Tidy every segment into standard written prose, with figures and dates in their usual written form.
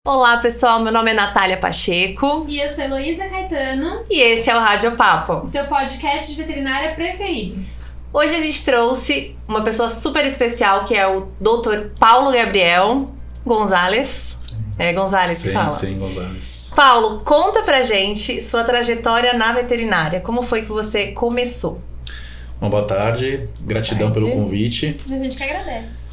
Olá pessoal, meu nome é Natália Pacheco. E eu sou Heloísa Caetano. E esse é o Rádio Papo, o seu podcast de veterinária preferido. Hoje a gente trouxe uma pessoa super especial, que é o Dr. Paulo Gabriel Gonzalez. É Gonzalez que fala? Sim, Gonzalez. Paulo, conta pra gente sua trajetória na veterinária. Como foi que você começou? Uma boa tarde, gratidão pelo convite. A gente que agradece.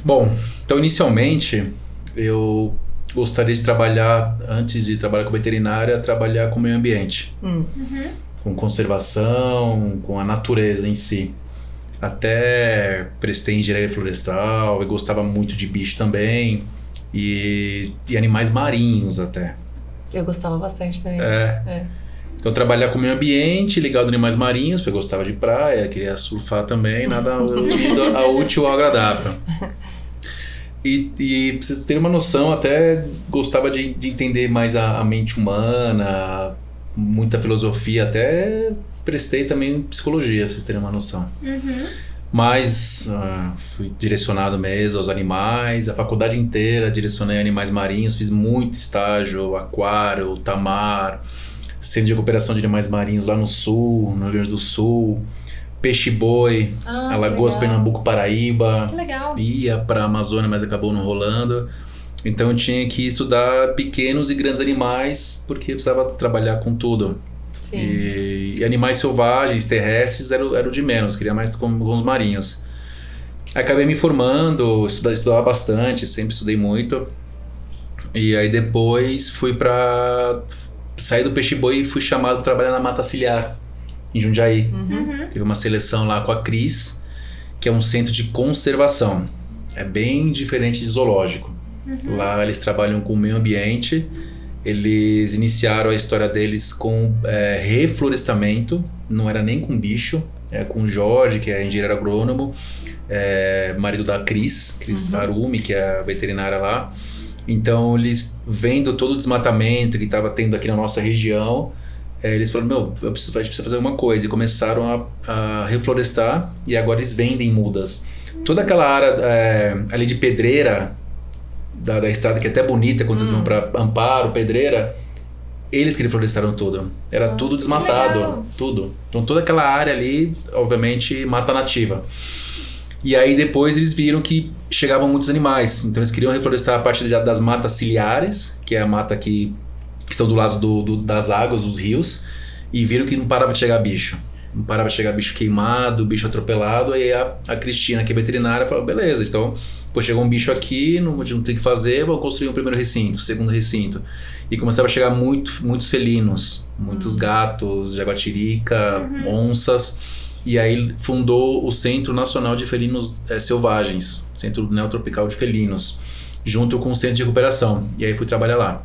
Bom, então inicialmente eu gostaria de trabalhar, antes de trabalhar com veterinária, trabalhar com o meio ambiente. Com conservação, com a natureza em si. Até prestei engenharia florestal, eu gostava muito de bicho também. E animais marinhos até. Eu gostava bastante também. Então trabalhar com o meio ambiente, ligado a animais marinhos, porque eu gostava de praia, queria surfar também, nada unido a útil ao agradável. E pra vocês terem uma noção, até gostava de entender mais a mente humana, muita filosofia, até prestei também psicologia, pra vocês terem uma noção. Mas fui direcionado mesmo aos animais, a faculdade inteira direcionei animais marinhos, fiz muito estágio, aquário, tamar, centro de recuperação de animais marinhos lá no sul, no Rio Grande do Sul, peixe-boi, Alagoas, Pernambuco, Paraíba. Que legal. Ia pra Amazônia, mas acabou não rolando. Então eu tinha que estudar pequenos e grandes animais, porque eu precisava trabalhar com tudo. E animais selvagens, terrestres, era o de menos, queria mais com os marinhos. Acabei me formando, estudava bastante, sempre estudei muito. E aí depois saí do peixe-boi e fui chamado para trabalhar na Mata Ciliar, em Jundiaí. Teve uma seleção lá com a CRIS, que é um centro de conservação. É bem diferente de zoológico. Lá eles trabalham com o meio ambiente. Eles iniciaram a história deles com reflorestamento, não era nem com bicho, com o Jorge, que é engenheiro agrônomo, marido da Cris Arumi, que é a veterinária lá. Então eles, vendo todo o desmatamento que estava tendo aqui na nossa região, eles falaram, a gente precisa fazer alguma coisa, e começaram a reflorestar, e agora eles vendem mudas. Toda aquela área ali de pedreira, da estrada, que é até bonita, quando vocês vão para Amparo, Pedreira, eles que reflorestaram tudo. Era tudo desmatado, tudo. Então toda aquela área ali, obviamente, mata nativa. E aí depois eles viram que chegavam muitos animais, então eles queriam reflorestar a parte das matas ciliares, que é a mata que estão do lado das águas, dos rios, e viram que não parava de chegar bicho. Não parava de chegar bicho queimado, bicho atropelado. Aí a Cristina, que é veterinária, falou, beleza, então chegou um bicho aqui, não tem o que fazer, vou construir um primeiro recinto, segundo recinto. E começaram a chegar muitos felinos, muitos gatos, jaguatirica, onças. E aí fundou o Centro Nacional de Felinos Selvagens, Centro Neotropical de Felinos, junto com o Centro de Recuperação. E aí fui trabalhar lá.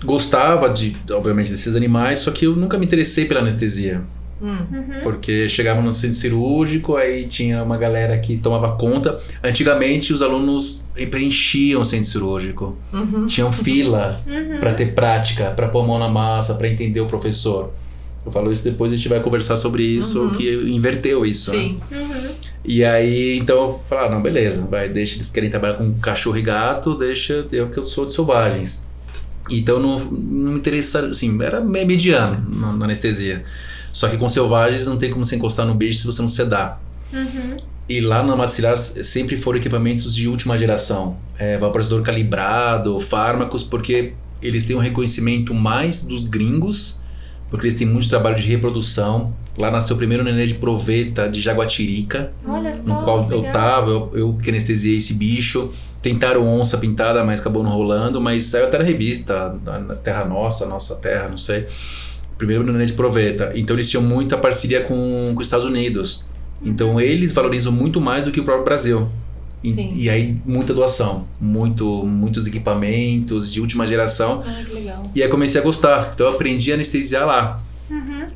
Gostava obviamente, desses animais, só que eu nunca me interessei pela anestesia. Porque chegava no centro cirúrgico, aí tinha uma galera que tomava conta. Antigamente os alunos preenchiam o centro cirúrgico, tinham fila para ter prática, para pôr a mão na massa, para entender o professor. Eu falo isso depois, a gente vai conversar sobre isso, que inverteu isso. Sim. Né? E aí, então eu falei, não, beleza, deixa, eles querem trabalhar com cachorro e gato, deixa eu, que eu sou de selvagens. Então não me interessava, assim, era mediano na anestesia. Só que com selvagens não tem como você encostar no bicho se você não sedar. E lá na Mata Ciliar sempre foram equipamentos de última geração. Vaporizador calibrado, fármacos, porque eles têm um reconhecimento mais dos gringos, porque eles têm muito trabalho de reprodução. Lá nasceu o primeiro nenê de proveta de jaguatirica. Olha só, no qual eu que anestesiei esse bicho. Tentaram onça pintada, mas acabou não rolando. Mas saiu até na revista, na Terra Nossa Terra, não sei. Primeiro nenê de proveta. Então eles tinham muita parceria com os Estados Unidos. Então eles valorizam muito mais do que o próprio Brasil. E aí muita doação, muitos equipamentos de última geração. Que legal. E aí comecei a gostar. Então eu aprendi a anestesiar lá.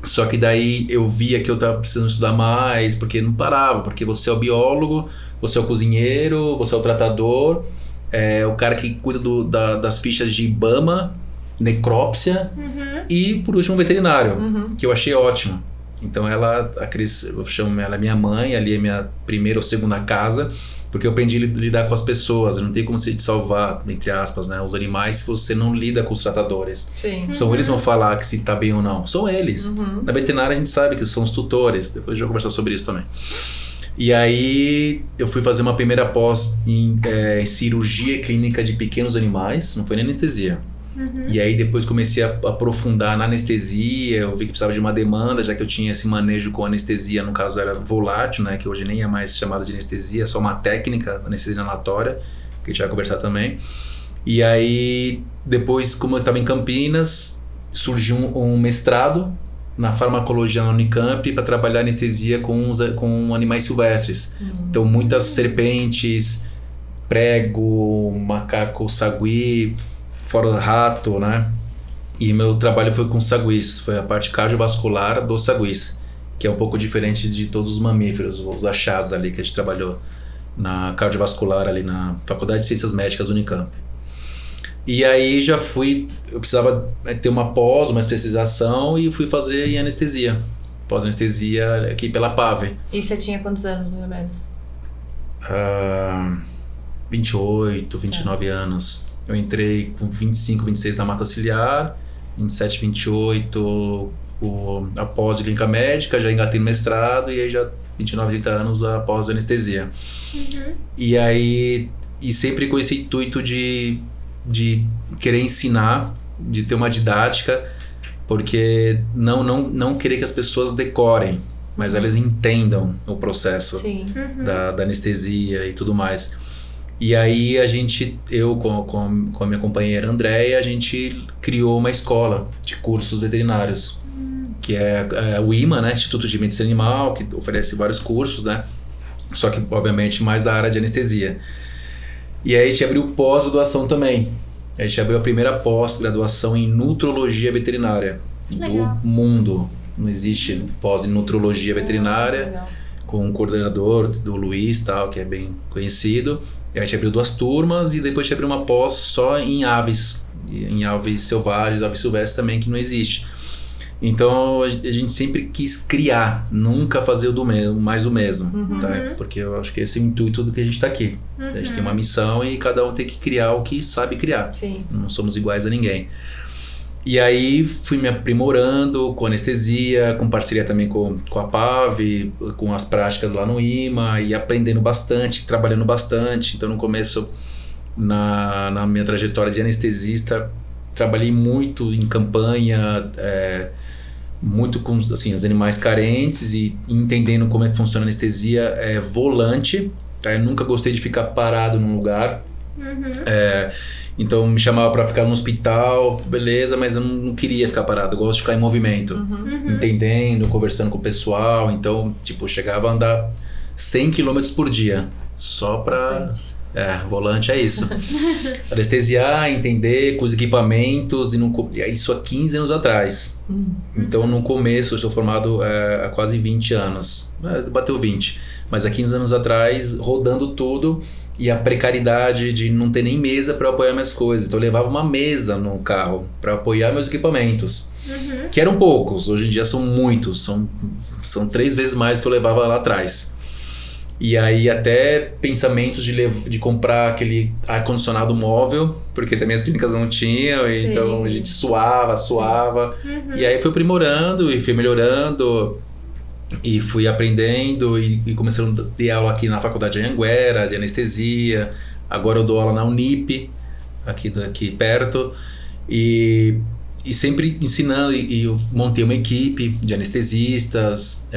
Só que daí eu via que eu tava precisando estudar mais, porque não parava, porque você é o biólogo, você é o cozinheiro, você é o tratador, o cara que cuida das fichas de IBAMA, necrópsia, e por último o veterinário, que eu achei ótimo. Então a Cris, eu chamo ela minha mãe, ali é minha primeira ou segunda casa, Porque eu aprendi a lidar com as pessoas, não tem como você salvar, entre aspas, né, os animais se você não lida com os tratadores. Sim. São eles que vão falar que se tá bem ou não. São eles. Na veterinária a gente sabe que são os tutores. Depois a gente vai conversar sobre isso também. E aí eu fui fazer uma primeira pós em cirurgia clínica de pequenos animais, não foi nem anestesia. E aí depois comecei a aprofundar na anestesia, eu vi que precisava de uma demanda, já que eu tinha esse manejo com anestesia, no caso era volátil, né, que hoje nem é mais chamada de anestesia, é só uma técnica, anestesia inalatória, que a gente vai conversar também. E aí depois, como eu estava em Campinas, surgiu um mestrado na farmacologia na Unicamp para trabalhar anestesia com animais silvestres. Então muitas serpentes, prego, macaco sagui, fora rato, né? E meu trabalho foi com saguis, foi a parte cardiovascular dos saguis, que é um pouco diferente de todos os mamíferos, os achados ali que a gente trabalhou na cardiovascular ali na Faculdade de Ciências Médicas Unicamp. E aí eu precisava ter uma pós, uma especialização e fui fazer em anestesia, pós-anestesia aqui pela PAV. E você tinha quantos anos, mais ou menos? 28, 29 anos. Eu entrei com 25, 26 na mata ciliar, 27, 28 após de clínica médica, já engatei no mestrado e aí já 29, 30 anos após anestesia. E aí, sempre com esse intuito de querer ensinar, de ter uma didática, porque não querer que as pessoas decorem, mas elas entendam o processo da anestesia e tudo mais. E aí eu com a minha companheira Andréia, a gente criou uma escola de cursos veterinários, que é o IMA, né, Instituto de Medicina Animal, que oferece vários cursos, né, só que obviamente mais da área de anestesia. E aí a gente abriu pós-graduação também. A gente abriu a primeira pós-graduação em nutrologia veterinária do mundo. Não existe pós em nutrologia veterinária, com um coordenador do Luiz, tal, que é bem conhecido. E a gente abriu 2 turmas e depois a gente abriu uma pós só em aves selvagens, aves silvestres também, que não existe. Então a gente sempre quis criar, nunca fazer mais do mesmo, tá? Porque eu acho que esse é o intuito do que a gente está aqui. A gente tem uma missão e cada um tem que criar o que sabe criar. Sim. Não somos iguais a ninguém. E aí fui me aprimorando com anestesia, com parceria também com a PAV, com as práticas lá no IMA e aprendendo bastante, trabalhando bastante. Então no começo, na minha trajetória de anestesista, trabalhei muito em campanha, muito com assim, os animais carentes e entendendo como é que funciona a anestesia volante. Tá? Eu nunca gostei de ficar parado num lugar. Então me chamava para ficar no hospital, beleza, mas eu não queria ficar parado, eu gosto de ficar em movimento, entendendo, conversando com o pessoal. Então, tipo, chegava a andar 100 km por dia, só para... volante é isso. Anestesiar, entender com os equipamentos, isso há 15 anos atrás. Então, no começo, eu estou formado há quase 20 anos, bateu 20, mas há 15 anos atrás, rodando tudo. E a precariedade de não ter nem mesa para apoiar minhas coisas. Então eu levava uma mesa no carro para apoiar meus equipamentos. Que eram poucos, hoje em dia são muitos. São 3 vezes mais que eu levava lá atrás. E aí até pensamentos de comprar aquele ar-condicionado móvel, porque também as clínicas não tinham, então a gente suava. E aí fui aprimorando e fui melhorando. E fui aprendendo e começando a ter aula aqui na Faculdade de Anhanguera, de anestesia. Agora eu dou aula na Unip, aqui perto. E sempre ensinando, e eu montei uma equipe de anestesistas,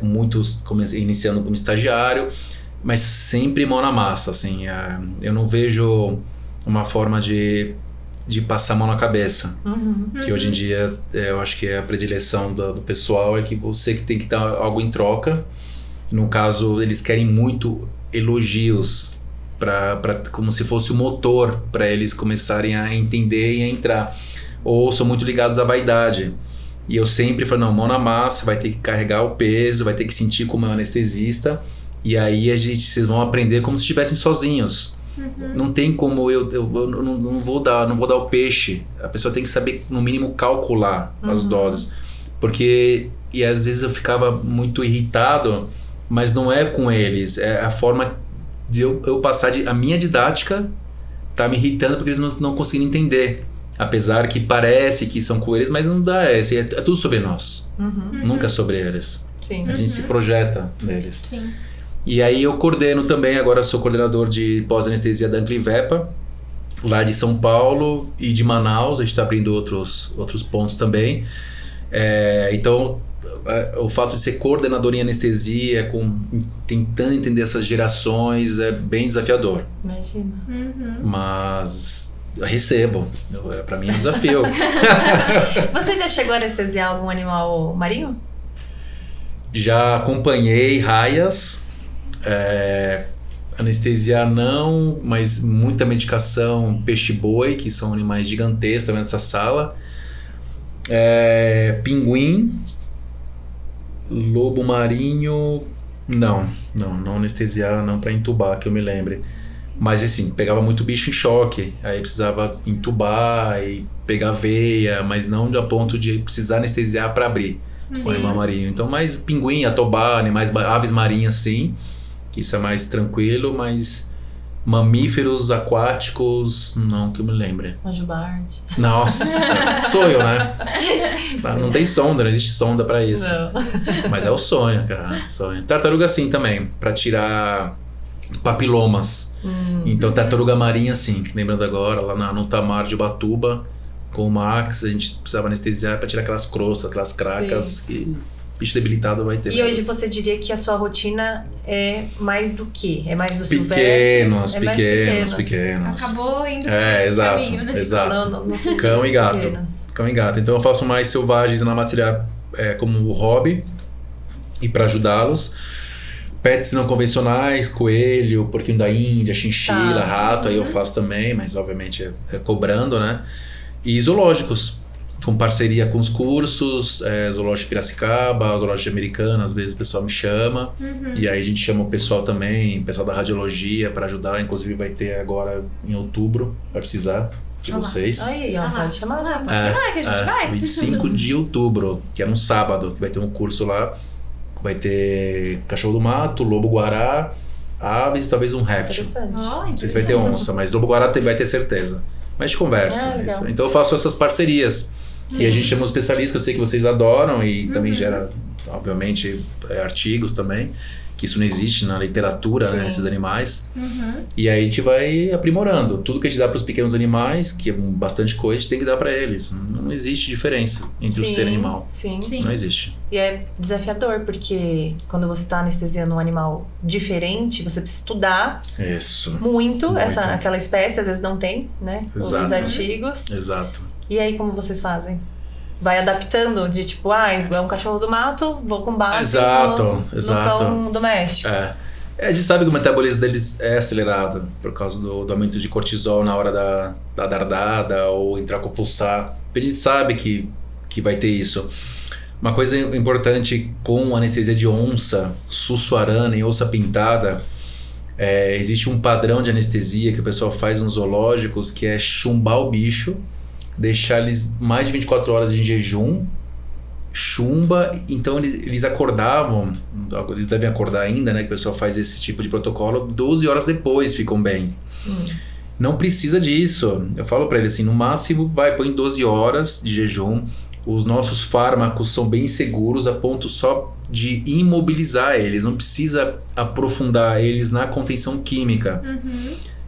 com muitos, iniciando como estagiário, mas sempre mão na massa, assim. Eu não vejo uma forma de passar a mão na cabeça, que hoje em dia eu acho que é a predileção do pessoal, é que você que tem que dar algo em troca. No caso, eles querem muito elogios, como se fosse o motor para eles começarem a entender e a entrar, ou são muito ligados à vaidade. E eu sempre falo, não, mão na massa, vai ter que carregar o peso, vai ter que sentir como é um anestesista, e aí vocês vão aprender como se estivessem sozinhos. Não tem como eu não vou dar o peixe. A pessoa tem que saber, no mínimo, calcular as doses. Porque, e às vezes eu ficava muito irritado, mas não é com eles, é a forma de eu passar a minha didática tá me irritando porque eles não conseguiram entender. Apesar que parece que são com eles, mas não dá. É tudo sobre nós. Nunca sobre eles. Sim. A gente se projeta neles. Sim. E aí eu coordeno também, agora sou coordenador de pós-anestesia da Anclivepa, lá de São Paulo e de Manaus. A gente está abrindo outros pontos também. Então, o fato de ser coordenador em anestesia, tentando entender essas gerações, é bem desafiador. Imagina. Mas recebo. Para mim é um desafio. Você já chegou a anestesiar algum animal marinho? Já acompanhei raias. Anestesiar não, mas muita medicação, peixe-boi, que são animais gigantescos também nessa sala. Pinguim, lobo marinho, não anestesiar, não para entubar, que eu me lembre. Mas assim, pegava muito bicho em choque, aí precisava entubar e pegar veia, mas não a ponto de precisar anestesiar para abrir o animal marinho. Então, mais pinguim, atobá, aves marinhas, sim, que isso é mais tranquilo, mas mamíferos aquáticos, não que eu me lembre. Manjubarde. Nossa, sonho, né? Não tem sonda, não existe sonda pra isso. Não. Mas é o sonho, cara. Sonho. Tartaruga sim também, pra tirar papilomas. Então tartaruga marinha sim, lembrando agora, lá no Tamar de Ubatuba, com o Max, a gente precisava anestesiar pra tirar aquelas crostas, aquelas cracas que bicho debilitado vai ter. E hoje você diria que a sua rotina é mais do quê? É mais dos pequenos, silvestres? pequenos. Acabou indo exato, caminho, né? exato. No Cão e gato. pequenos. Cão e gato. Então eu faço mais selvagens na matilhar como hobby e para ajudá-los. Pets não convencionais, coelho, porquinho da Índia, chinchila, rato, aí eu faço também, mas obviamente é cobrando, né? E zoológicos, com parceria com os cursos, zoológico de Piracicaba, zoológico de Americana, às vezes o pessoal me chama, e aí a gente chama o pessoal também, o pessoal da radiologia para ajudar, inclusive vai ter agora em outubro, vai precisar de vocês. Aí, pode chamar lá. Pode chamar que a gente vai. 25 de outubro, que é um sábado, que vai ter um curso lá, vai ter cachorro do mato, lobo-guará, aves e talvez um réptil. Não sei se vai ter onça, mas lobo-guará vai ter certeza. Mas a gente conversa. Isso. Então eu faço essas parcerias. E a gente chama os especialistas, que eu sei que vocês adoram, e também gera, obviamente, artigos também, que isso não existe na literatura, né, nesses animais. E aí a gente vai aprimorando. Tudo que a gente dá para os pequenos animais, que é bastante coisa, a gente tem que dar para eles. Não existe diferença entre o ser e o animal. Sim. Não existe. E é desafiador, porque quando você está anestesiando um animal diferente, você precisa estudar muito. Aquela espécie, às vezes não tem, né? Exato. Os artigos. Exato. E aí, como vocês fazem? Vai adaptando de tipo, é um cachorro do mato, vou com base no cão doméstico. A gente sabe que o metabolismo deles é acelerado por causa do aumento de cortisol na hora da dardada ou intracopulsar. A gente sabe que vai ter isso. Uma coisa importante com anestesia de onça, sussuarana e onça pintada, existe um padrão de anestesia que o pessoal faz nos zoológicos, que é chumbar o bicho, deixar eles mais de 24 horas em jejum, chumba. Então eles acordavam, eles devem acordar ainda, né, que o pessoal faz esse tipo de protocolo, 12 horas depois ficam bem. Não precisa disso. Eu falo para ele assim, no máximo põe 12 horas de jejum. Os nossos fármacos são bem seguros a ponto só de imobilizar eles, não precisa aprofundar eles na contenção química.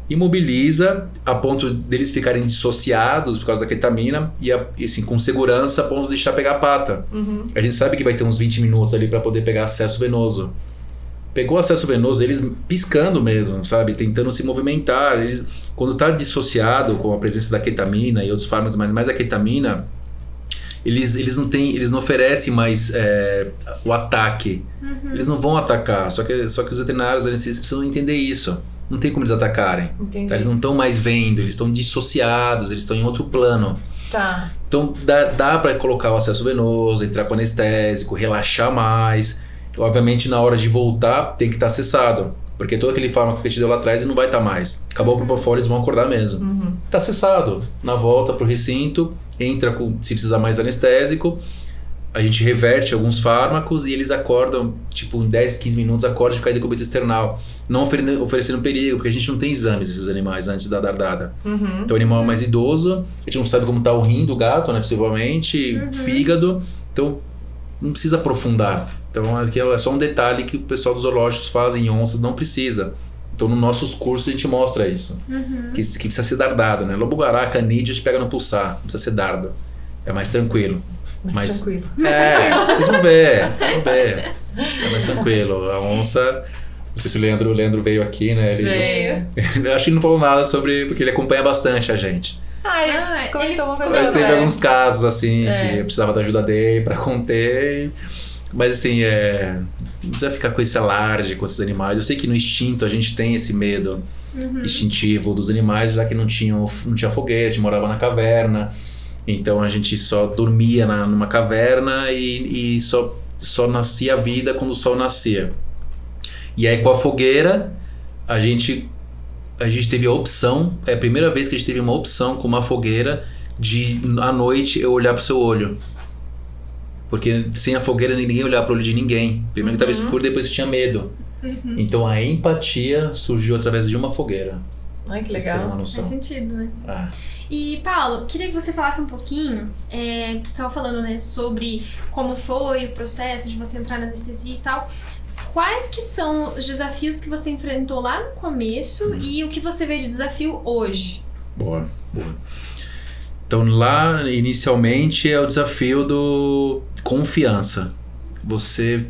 Imobiliza a ponto deles ficarem dissociados por causa da ketamina e assim, com segurança a ponto de deixar pegar a pata. A gente sabe que vai ter uns 20 minutos ali para poder pegar acesso venoso. Pegou acesso venoso, eles piscando mesmo, sabe? Tentando se movimentar. Eles, quando está dissociado com a presença da ketamina e outros fármacos, mas mais a ketamina, eles não oferecem mais o ataque. Eles não vão atacar. Só que os veterinários anestesistas precisam entender isso. Não tem como eles atacarem. Tá? Eles não estão mais vendo, eles estão dissociados, eles estão em outro plano. Tá. Então dá para colocar o acesso venoso, entrar com anestésico, relaxar mais. Obviamente na hora de voltar tem que estar cessado, porque todo aquele fármaco que te deu lá atrás não vai estar mais. Acabou o propofol, eles vão acordar mesmo. Tá cessado. Na volta pro recinto, entra se precisar mais anestésico, a gente reverte alguns fármacos e eles acordam, tipo, em 10, 15 minutos, acordam de ficar em decúbito external. Não oferecendo perigo, porque a gente não tem exames desses animais antes da dardada. Então o animal é mais idoso, a gente não sabe como tá o rim do gato, né, possivelmente, fígado. Então não precisa aprofundar. Então aqui é só um detalhe que o pessoal dos zoológicos fazem em onças, não precisa. Então nos nossos cursos a gente mostra isso. Que precisa ser dardada, né? Lobo-guará, canídeo, a gente pega no pulsar, não precisa ser darda. É mais tranquilo. Mais tranquilo. Vocês vão ver. É mais tranquilo. A onça... Não sei se o Leandro veio aqui, né? Veio. Eu acho que ele não falou nada sobre... Porque ele acompanha bastante a gente. Ele comentou uma coisa. Mas teve alguns casos, assim, que eu precisava da ajuda dele pra conter. Mas, assim, não precisa ficar com esse alarde com esses animais. Eu sei que no instinto a gente tem esse medo instintivo dos animais, já que não tinha fogueira, a gente morava na caverna. Então a gente só dormia numa caverna e só nascia a vida quando o sol nascia. E aí com a fogueira a gente teve a opção, é a primeira vez que a gente teve uma opção com uma fogueira de à noite eu olhar pro seu olho. Porque sem a fogueira ninguém olhava pro olho de ninguém. Primeiro que estava escuro, depois eu tinha medo. Então a empatia surgiu através de uma fogueira. Ai, que legal. Faz sentido, né? E, Paulo, queria que você falasse um pouquinho, você estava falando, né, sobre como foi o processo de você entrar na anestesia e tal. Quais que são os desafios que você enfrentou lá no começo e o que você vê de desafio hoje? Boa. Então, lá, inicialmente, é o desafio do confiança. Você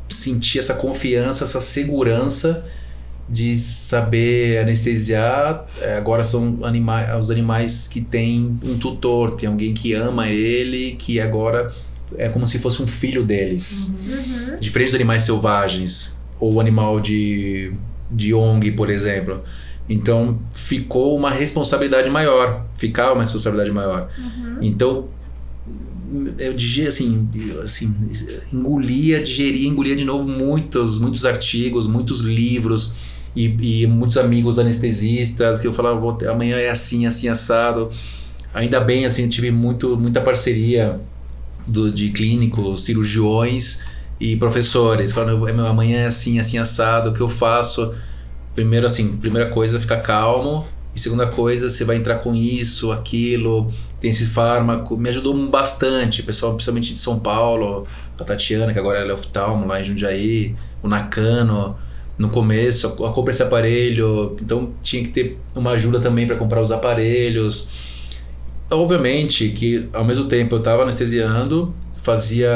sentir essa confiança, essa segurança de saber anestesiar. Agora são os animais que têm um tutor, tem alguém que ama ele, que agora é como se fosse um filho deles. Diferente dos animais selvagens, ou animal de ONG, por exemplo. Então ficou uma responsabilidade maior, ficava uma responsabilidade maior. Então eu digeria assim, engolia de novo muitos artigos, muitos livros e muitos amigos anestesistas que eu falava, amanhã é assim, assado. Ainda bem, assim, eu tive muita parceria de clínicos, cirurgiões e professores, falando, amanhã é assim, assado, o que eu faço? Primeira coisa, ficar calmo. E segunda coisa, você vai entrar com isso, aquilo, tem esse fármaco. Me ajudou bastante, pessoal, principalmente de São Paulo, a Tatiana, que agora ela é oftalmo lá em Jundiaí, o Nakano, no começo, a compra esse aparelho. Então tinha que ter uma ajuda também para comprar os aparelhos. Obviamente que ao mesmo tempo eu estava anestesiando, fazia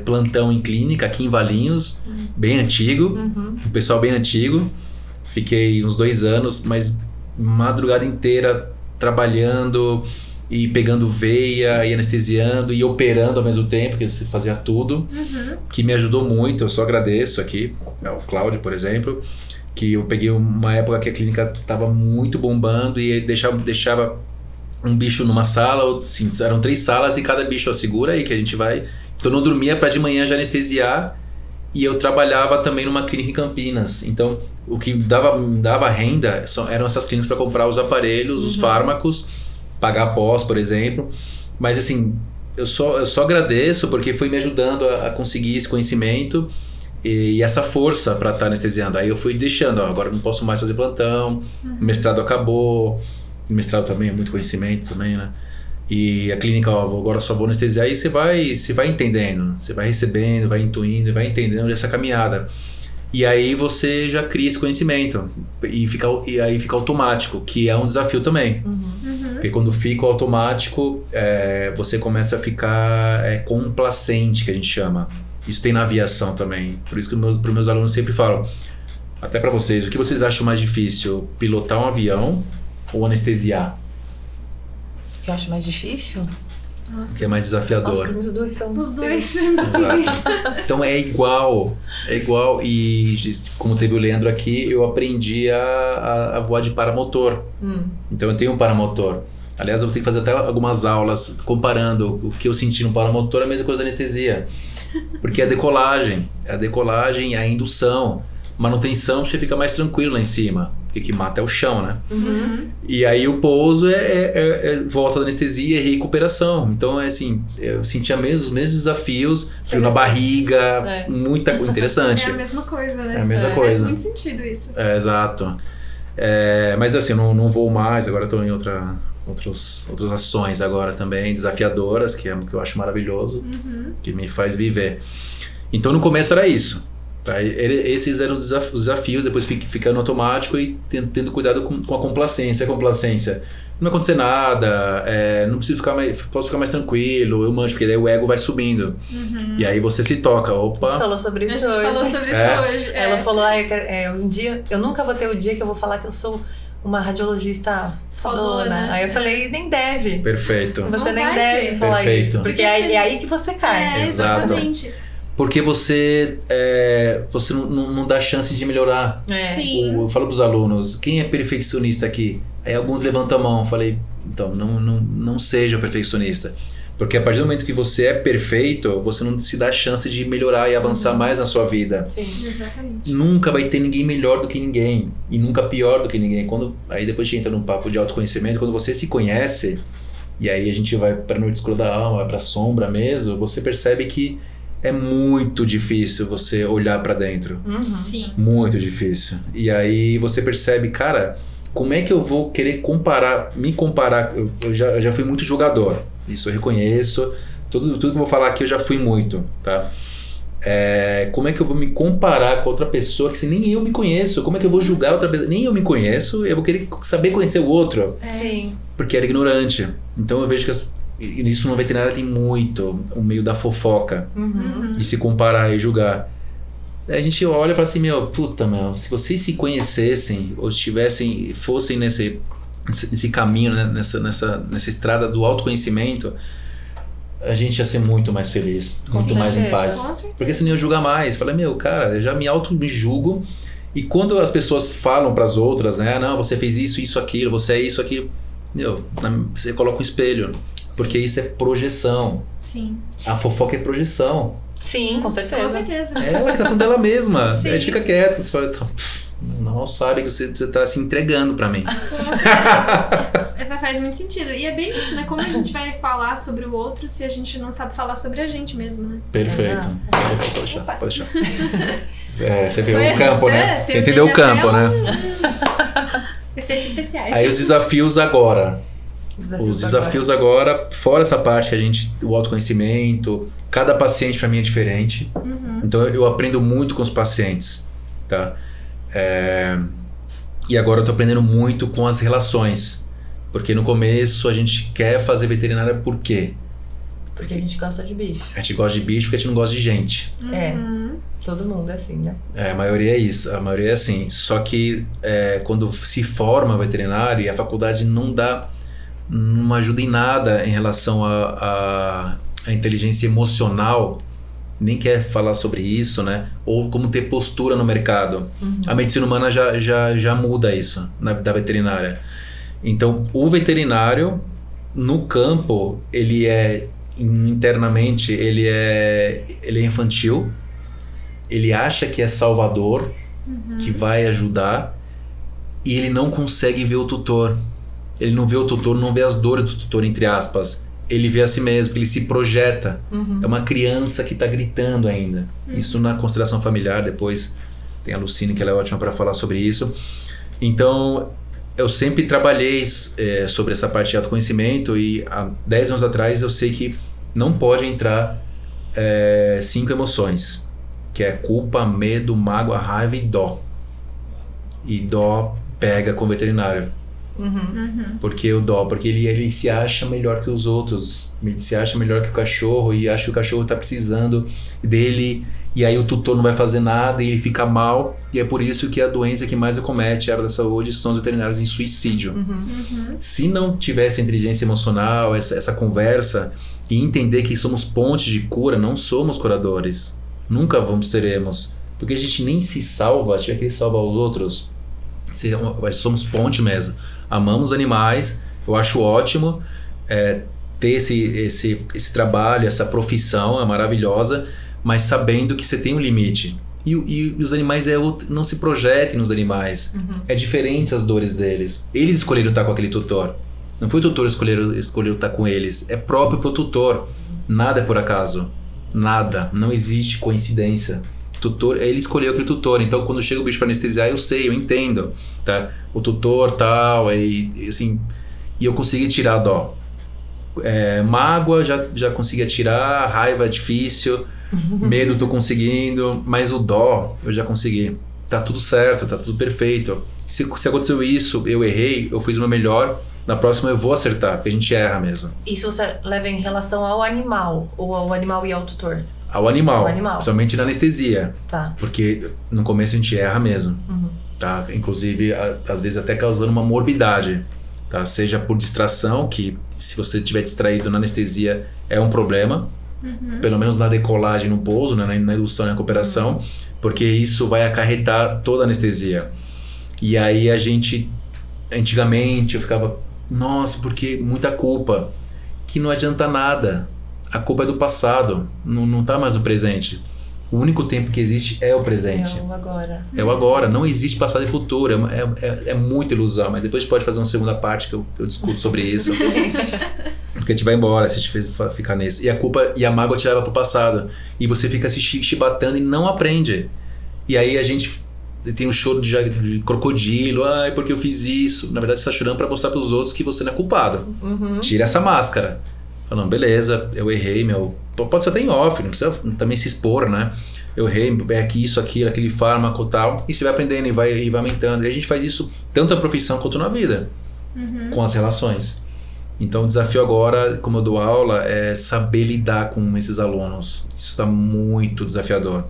plantão em clínica aqui em Valinhos, bem antigo, um pessoal bem antigo. Fiquei uns 2 anos, mas madrugada inteira trabalhando e pegando veia e anestesiando e operando ao mesmo tempo, que você fazia tudo, que me ajudou muito. Eu só agradeço aqui ao Cláudio, por exemplo, que eu peguei uma época que a clínica estava muito bombando e deixava um bicho numa sala, assim, eram 3 salas e cada bicho, segura aí que a gente vai. Então eu não dormia para de manhã já anestesiar. E eu trabalhava também numa clínica em Campinas. Então, o que dava renda eram essas clínicas para comprar os aparelhos, os fármacos, pagar pós, por exemplo. Mas, assim, eu só agradeço porque foi me ajudando a conseguir esse conhecimento e essa força para estar anestesiando. Aí eu fui deixando, agora não posso mais fazer plantão, o mestrado acabou, o mestrado também é muito conhecimento também, né? E a clínica, agora só vou anestesiar, e você vai entendendo, você vai recebendo, vai intuindo, vai entendendo essa caminhada. E aí você já cria esse conhecimento e aí fica automático, que é um desafio também. Porque quando fica automático, você começa a ficar complacente, que a gente chama. Isso tem na aviação também. Por isso que para os meus alunos sempre falo, até para vocês, o que vocês acham mais difícil? Pilotar um avião ou anestesiar? O que eu acho mais difícil? Nossa. Que é mais desafiador. Nossa, os dois são os dois. Então é igual. E como teve o Leandro aqui, eu aprendi a voar de paramotor. Então eu tenho um paramotor. Aliás, eu vou ter que fazer até algumas aulas comparando o que eu senti no paramotor, a mesma coisa da anestesia. Porque a decolagem, a indução, manutenção, você fica mais tranquilo lá em cima. porque que mata é o chão, né? E aí o pouso é volta da anestesia e recuperação. Então, é assim, eu sentia os mesmos desafios, frio na barriga, muita coisa interessante. É a mesma coisa, né? É a mesma coisa. Faz muito sentido isso. Exato. Mas assim, eu não vou mais, agora estou em outras ações agora também, desafiadoras, que é o que eu acho maravilhoso, que me faz viver. Então no começo era isso, tá? Esses eram os desafios, depois ficando automático e tendo cuidado com a complacência. A complacência, não vai acontecer nada, não preciso posso ficar mais tranquilo, eu manjo, porque daí o ego vai subindo. E aí você se toca, opa. A gente falou sobre isso hoje. Ela falou, um dia, eu nunca vou ter o dia que eu vou falar que eu sou uma radiologista fodona. Aí eu falei, nem deve. Perfeito. Você nem deve falar isso. Porque é aí que você cai. Exatamente. Porque você não dá chance de melhorar. Sim. Eu falo pros alunos, quem é perfeccionista aqui? Aí alguns levantam a mão. Eu falei, então, não seja perfeccionista. Porque a partir do momento que você é perfeito, você não se dá chance de melhorar e avançar mais na sua vida. Sim, exatamente. Nunca vai ter ninguém melhor do que ninguém. E nunca pior do que ninguém. Aí depois a gente entra num papo de autoconhecimento. Quando você se conhece, e aí a gente vai pra noite escura da alma, vai pra sombra mesmo, você percebe que é muito difícil você olhar pra dentro. Sim. Muito difícil. E aí você percebe, cara, como é que eu vou querer me comparar? Eu já fui muito jogador. Isso eu reconheço. Tudo que eu vou falar aqui eu já fui muito, tá? Como é que eu vou me comparar com outra pessoa que nem eu me conheço? Como é que eu vou julgar outra pessoa? Nem eu me conheço, eu vou querer saber conhecer o outro. Sim. Porque era ignorante. Então eu vejo que isso no veterinário tem muito o meio da fofoca, de se comparar e julgar. Aí a gente olha e fala assim, se vocês se conhecessem ou fossem nesse caminho, né, nessa estrada do autoconhecimento, a gente ia ser muito mais feliz, muito mais em paz. Porque senão eu julgar mais. Fala, cara, eu já me julgo. E quando as pessoas falam para as outras, né, não, você fez isso, aquilo, você é isso, aquilo, você coloca um espelho. Porque isso é projeção. Sim. A fofoca é projeção. Sim, com certeza. Com certeza. Ela que tá falando dela mesma. Sim. Aí a gente fica quieto, você fala, não sabe que você tá se entregando pra mim. Faz muito sentido. E é bem isso, né? Como a gente vai falar sobre o outro se a gente não sabe falar sobre a gente mesmo, né? Perfeito. Pode deixar. Você vê o campo, né? Você entendeu o campo, né? Efeitos especiais. Aí os desafios agora. Os desafios agora, fora essa parte que o autoconhecimento, cada paciente para mim é diferente. Então eu aprendo muito com os pacientes, tá? E agora eu tô aprendendo muito com as relações. Porque no começo a gente quer fazer veterinária por quê? Porque a gente gosta de bicho. A gente gosta de bicho porque a gente não gosta de gente. Todo mundo é assim, né? A maioria é isso, a maioria é assim. Só que quando se forma veterinário e a faculdade não ajuda em nada em relação à inteligência emocional, nem quer falar sobre isso, né? Ou como ter postura no mercado. A medicina humana já muda isso da veterinária. Então, o veterinário, no campo, ele internamente, ele é infantil, ele acha que é salvador, que vai ajudar, e ele não consegue ver o tutor. Ele não vê o tutor, não vê as dores do tutor, entre aspas. Ele vê a si mesmo, ele se projeta. É uma criança que está gritando ainda. Isso na constelação familiar, depois tem a Lucine, que ela é ótima para falar sobre isso. Então, eu sempre trabalhei sobre essa parte de autoconhecimento e há 10 anos atrás eu sei que não pode entrar 5 emoções, que é culpa, medo, mágoa, raiva e dó. E dó pega com o veterinário. Porque ele se acha melhor que os outros, ele se acha melhor que o cachorro e acha que o cachorro está precisando dele, e aí o tutor não vai fazer nada e ele fica mal, e é por isso que a doença que mais acomete a área da saúde são os veterinários em suicídio. Se não tivesse inteligência emocional, essa conversa, e entender que somos pontes de cura, não somos curadores, nunca seremos, porque a gente nem se salva, tiver que salvar os outros. Somos ponte mesmo. Amamos animais. Eu acho ótimo ter esse trabalho, essa profissão é maravilhosa, mas sabendo que você tem um limite. E os animais não se projetem nos animais. É diferente as dores deles. Eles escolheram estar com aquele tutor. Não foi o tutor que escolheu estar com eles. É próprio pro tutor. Nada é por acaso. Nada. Não existe coincidência. Tutor, ele escolheu aquele tutor. Então, quando chega o bicho para anestesiar, eu sei, eu entendo. Tá? O tutor, tal, e assim... E eu consegui tirar a dó. Mágoa, já consegui tirar. Raiva é difícil. Medo tô conseguindo, mas o dó eu já consegui. Tá tudo certo, tá tudo perfeito. Se aconteceu isso, eu errei, eu fiz o meu melhor. Na próxima eu vou acertar, porque a gente erra mesmo. Isso você leva em relação ao animal, ou ao animal e ao tutor? Ao animal, principalmente na anestesia. Tá. Porque no começo a gente erra mesmo. Tá? Inclusive, às vezes até causando uma morbidade. Tá? Seja por distração, que se você estiver distraído na anestesia é um problema. Pelo menos na decolagem, no pouso, né, na indução e na recuperação, porque isso vai acarretar toda a anestesia. E aí antigamente eu ficava, nossa, porque muita culpa, que não adianta nada, a culpa é do passado, não tá mais no presente. O único tempo que existe é o presente. É o agora. É o agora, não existe passado e futuro, é muita ilusão, mas depois a gente pode fazer uma segunda parte que eu discuto sobre isso. Porque a gente vai embora se a gente ficar nesse. E a culpa e a mágoa te leva pro passado. E você fica se chibatando e não aprende. E aí a gente tem um choro de crocodilo. Ai, porque eu fiz isso. Na verdade, você tá chorando pra mostrar pros outros que você não é culpado. Tira essa máscara. Falando, beleza, eu errei, pode ser até em off, não precisa também se expor, né? Eu errei, aqui, isso, aquilo, aquele fármaco e tal. E você vai aprendendo e vai aumentando. E a gente faz isso tanto na profissão quanto na vida. Com as relações. Então o desafio agora, como eu dou aula, é saber lidar com esses alunos. Isso está muito desafiador.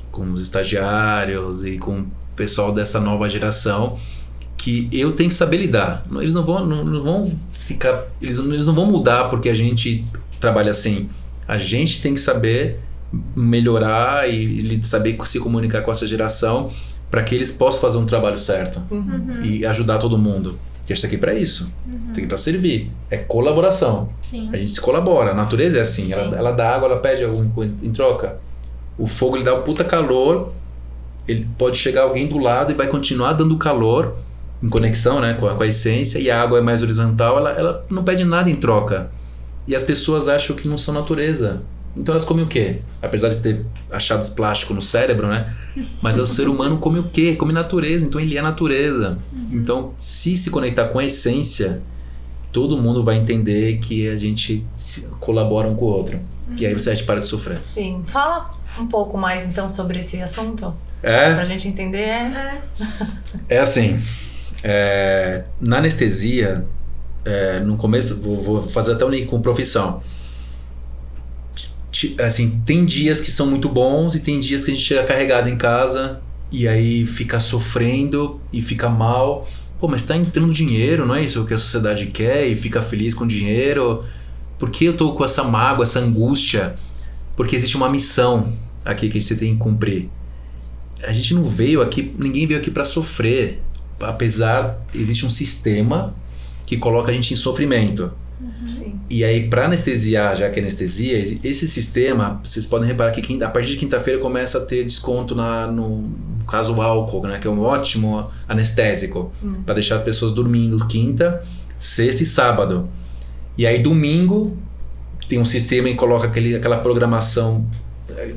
Com os estagiários e com o pessoal dessa nova geração, que eu tenho que saber lidar. Eles não vão ficar... Eles não vão mudar porque a gente trabalha assim. A gente tem que saber melhorar e saber se comunicar com essa geração para que eles possam fazer um trabalho certo. E ajudar todo mundo. Porque a gente está aqui para isso. Está aqui para servir. É colaboração. Sim. A gente se colabora. A natureza é assim. Ela dá água, ela pede alguma coisa em troca. O fogo, ele dá um puta calor. Ele pode chegar alguém do lado e vai continuar dando calor em conexão, né, com a essência. E a água é mais horizontal. Ela não pede nada em troca. E as pessoas acham que não são natureza. Então elas comem o quê? Apesar de ter achado plástico no cérebro, né? Mas o ser humano come o quê? Come natureza, então ele é natureza. Então, se conectar com a essência, todo mundo vai entender que a gente colabora um com o outro. E aí você para de sofrer. Sim. Fala um pouco mais então sobre esse assunto. Pra gente entender. É assim, na anestesia, no começo, vou fazer até um link com profissão. Assim, tem dias que são muito bons e tem dias que a gente chega carregado em casa e aí fica sofrendo e fica mal. Pô, mas tá entrando dinheiro, não é isso que a sociedade quer? E fica feliz com dinheiro. Por que eu tô com essa mágoa, essa angústia? Porque existe uma missão aqui que você tem que cumprir. A gente não veio aqui, ninguém veio aqui para sofrer. Apesar, existe um sistema que coloca a gente em sofrimento. Sim. E aí, para anestesiar, já que é anestesia, esse sistema, vocês podem reparar que a partir de quinta-feira começa a ter desconto no caso o álcool, né, que é um ótimo anestésico, para deixar as pessoas dormindo quinta, sexta e sábado. E aí, domingo, tem um sistema que coloca aquela programação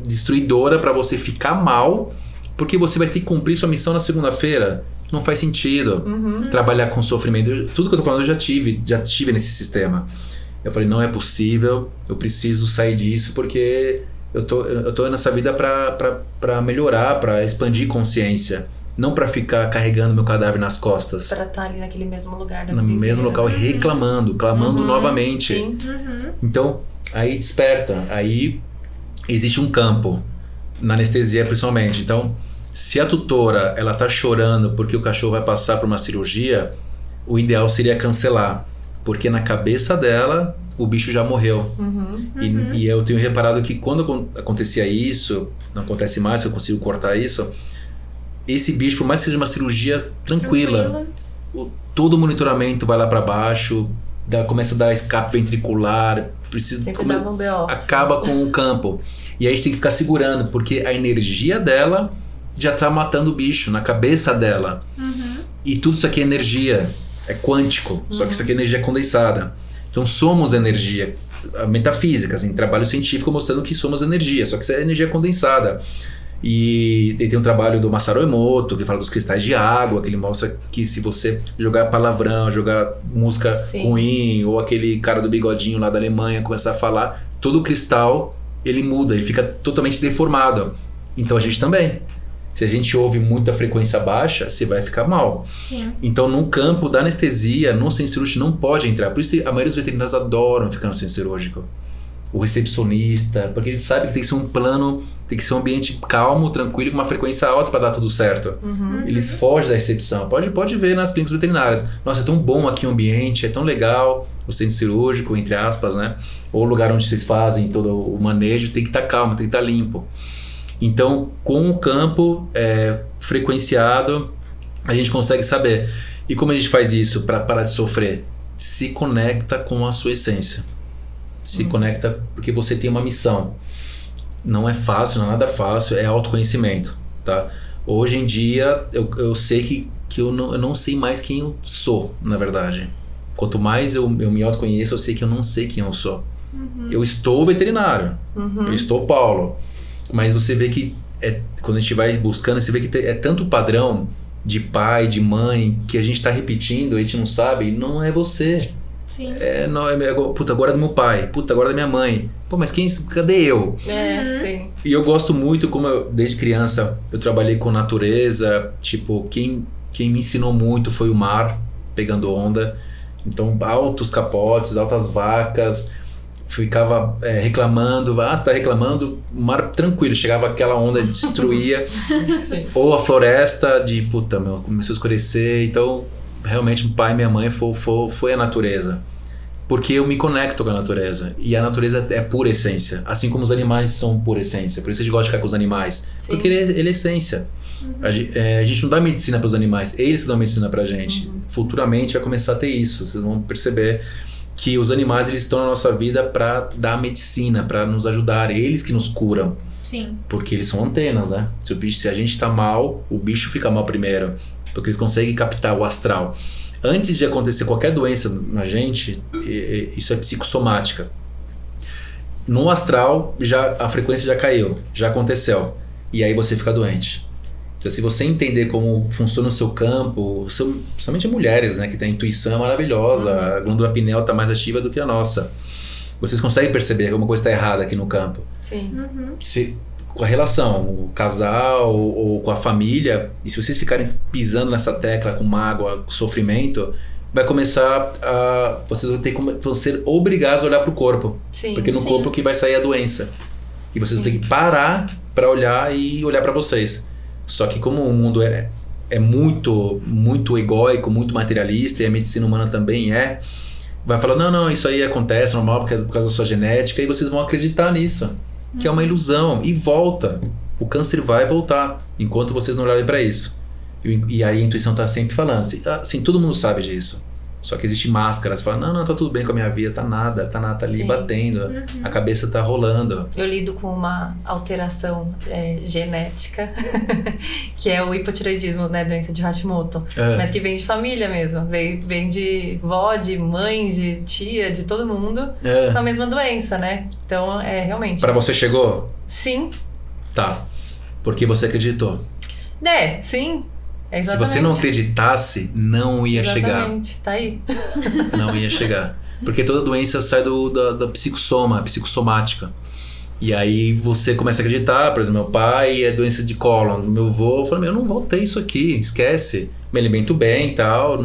destruidora para você ficar mal, porque você vai ter que cumprir sua missão na segunda-feira. Não faz sentido trabalhar com sofrimento. Tudo que eu tô falando eu já tive nesse sistema. Eu falei, não é possível, eu preciso sair disso porque eu tô nessa vida para melhorar, para expandir consciência. Não para ficar carregando meu cadáver nas costas. Para estar ali naquele mesmo lugar. No mesmo local e clamando novamente. Sim. Então, aí desperta. Aí existe um campo, na anestesia principalmente. Então, se a tutora ela tá chorando porque o cachorro vai passar por uma cirurgia, o ideal seria cancelar, porque na cabeça dela o bicho já morreu. E eu tenho reparado que quando acontecia isso, não acontece mais, eu consigo cortar isso, esse bicho, por mais que seja uma cirurgia tranquila. Todo o monitoramento vai lá para baixo, começa a dar escape ventricular, Tem que dar no BO. acaba com o campo. E aí a gente tem que ficar segurando, porque a energia dela já tá matando o bicho na cabeça dela. E tudo isso aqui é energia, é quântico, só que isso aqui é energia condensada. Então somos energia, a metafísica, assim, trabalho científico mostrando que somos energia, só que isso é energia condensada. E tem um trabalho do Masaru Emoto que fala dos cristais de água, que ele mostra que se você jogar palavrão, jogar música ruim, ou aquele cara do bigodinho lá da Alemanha começar a falar, todo o cristal ele muda, ele fica totalmente deformado. Então a gente também. Se a gente ouve muita frequência baixa, você vai ficar mal. Sim. Então, no campo da anestesia, no centro cirúrgico não pode entrar. Por isso que a maioria dos veterinários adoram ficar no centro cirúrgico. O recepcionista, porque eles sabem que tem que ser um plano, tem que ser um ambiente calmo, tranquilo, com uma frequência alta para dar tudo certo. Eles fogem da recepção. Pode ver nas clínicas veterinárias. Nossa, é tão bom aqui o ambiente, é tão legal o centro cirúrgico, entre aspas, né? Ou o lugar onde vocês fazem todo o manejo, tem que estar calmo, tem que estar limpo. Então, com o campo frequenciado, a gente consegue saber. E como a gente faz isso para parar de sofrer? Se conecta com a sua essência. Se conecta porque você tem uma missão. Não é fácil, não é nada fácil, é autoconhecimento, tá? Hoje em dia, eu sei que eu não sei mais quem eu sou, na verdade. Quanto mais eu me autoconheço, eu sei que eu não sei quem eu sou. Eu estou veterinário, eu estou Paulo. Mas você vê que quando a gente vai buscando, você vê que é tanto padrão de pai, de mãe, que a gente está repetindo, a gente não sabe, não é você. Sim. Puta, agora é do meu pai, puta, agora é da minha mãe. Pô, mas cadê eu? Sim. E eu gosto muito, desde criança, eu trabalhei com natureza, tipo, quem me ensinou muito foi o mar, pegando onda. Então, altos capotes, altas vacas... ficava reclamando, você tá reclamando, o mar tranquilo, chegava aquela onda, destruía. Ou a floresta de, começou a escurecer. Então, realmente, meu pai e minha mãe foi a natureza. Porque eu me conecto com a natureza. E a natureza é pura essência, assim como os animais são pura essência. Por isso a gente gosta de ficar com os animais. Sim. Porque ele é essência. A gente não dá medicina para os animais, eles que dão medicina pra gente. Futuramente vai começar a ter isso, vocês vão perceber que os animais eles estão na nossa vida para dar medicina, para nos ajudar, eles que nos curam. Sim. Porque eles são antenas, né? Se a gente tá mal, o bicho fica mal primeiro, porque eles conseguem captar o astral. Antes de acontecer qualquer doença na gente, isso é psicossomática. No astral, a frequência já caiu, já aconteceu, e aí você fica doente. Então, se você entender como funciona o seu campo, somente mulheres, né, que tem a intuição maravilhosa, a glândula pineal está mais ativa do que a nossa. Vocês conseguem perceber que alguma coisa está errada aqui no campo. Sim. Com a relação, o casal ou com a família, e se vocês ficarem pisando nessa tecla com mágoa, com sofrimento, vai começar vocês vão ser obrigados a olhar para o corpo. Sim, porque no corpo que vai sair a doença. E vocês vão ter que parar para olhar e olhar para vocês. Só que como o mundo é muito, muito egóico, muito materialista, e a medicina humana também vai falar, não, isso aí acontece, normal, porque é por causa da sua genética, e vocês vão acreditar nisso, que é uma ilusão, e volta. O câncer vai voltar, enquanto vocês não olharem para isso. E aí a intuição está sempre falando, assim, todo mundo sabe disso. Só que existe máscaras, você fala, não, tá tudo bem com a minha vida, tá nada, tá ali batendo, a cabeça tá rolando. Eu lido com uma alteração genética, que é o hipotireoidismo, né, doença de Hashimoto, mas que vem de família mesmo, vem de vó, de mãe, de tia, de todo mundo, com a mesma doença, né? Então, realmente... Pra você chegou? Sim. Tá, porque você acreditou. Sim. Se você não acreditasse, não ia chegar. Tá aí. Não ia chegar. Porque toda doença sai da psicossomática. E aí você começa a acreditar, por exemplo, meu pai é doença de cólon, meu avô, eu falo, eu não vou ter isso aqui, esquece. Me alimento bem e tal,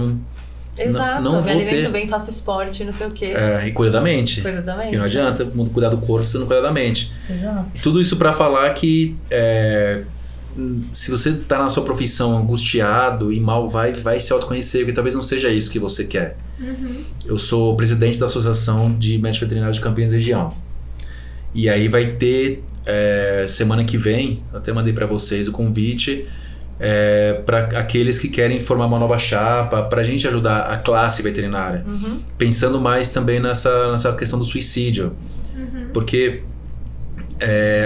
Exato, não me alimento bem, faço esporte, não sei o quê. E cuida da mente. Porque não adianta cuidar do corpo se você não cuidar da mente. Exato. Tudo isso para falar que... se você tá na sua profissão angustiado e mal, vai se autoconhecer, porque talvez não seja isso que você quer. Eu sou presidente da Associação de Médicos Veterinários de Campinas Região. E aí vai ter, semana que vem, até mandei para vocês o convite, para aqueles que querem formar uma nova chapa, para a gente ajudar a classe veterinária. Pensando mais também nessa questão do suicídio. Porque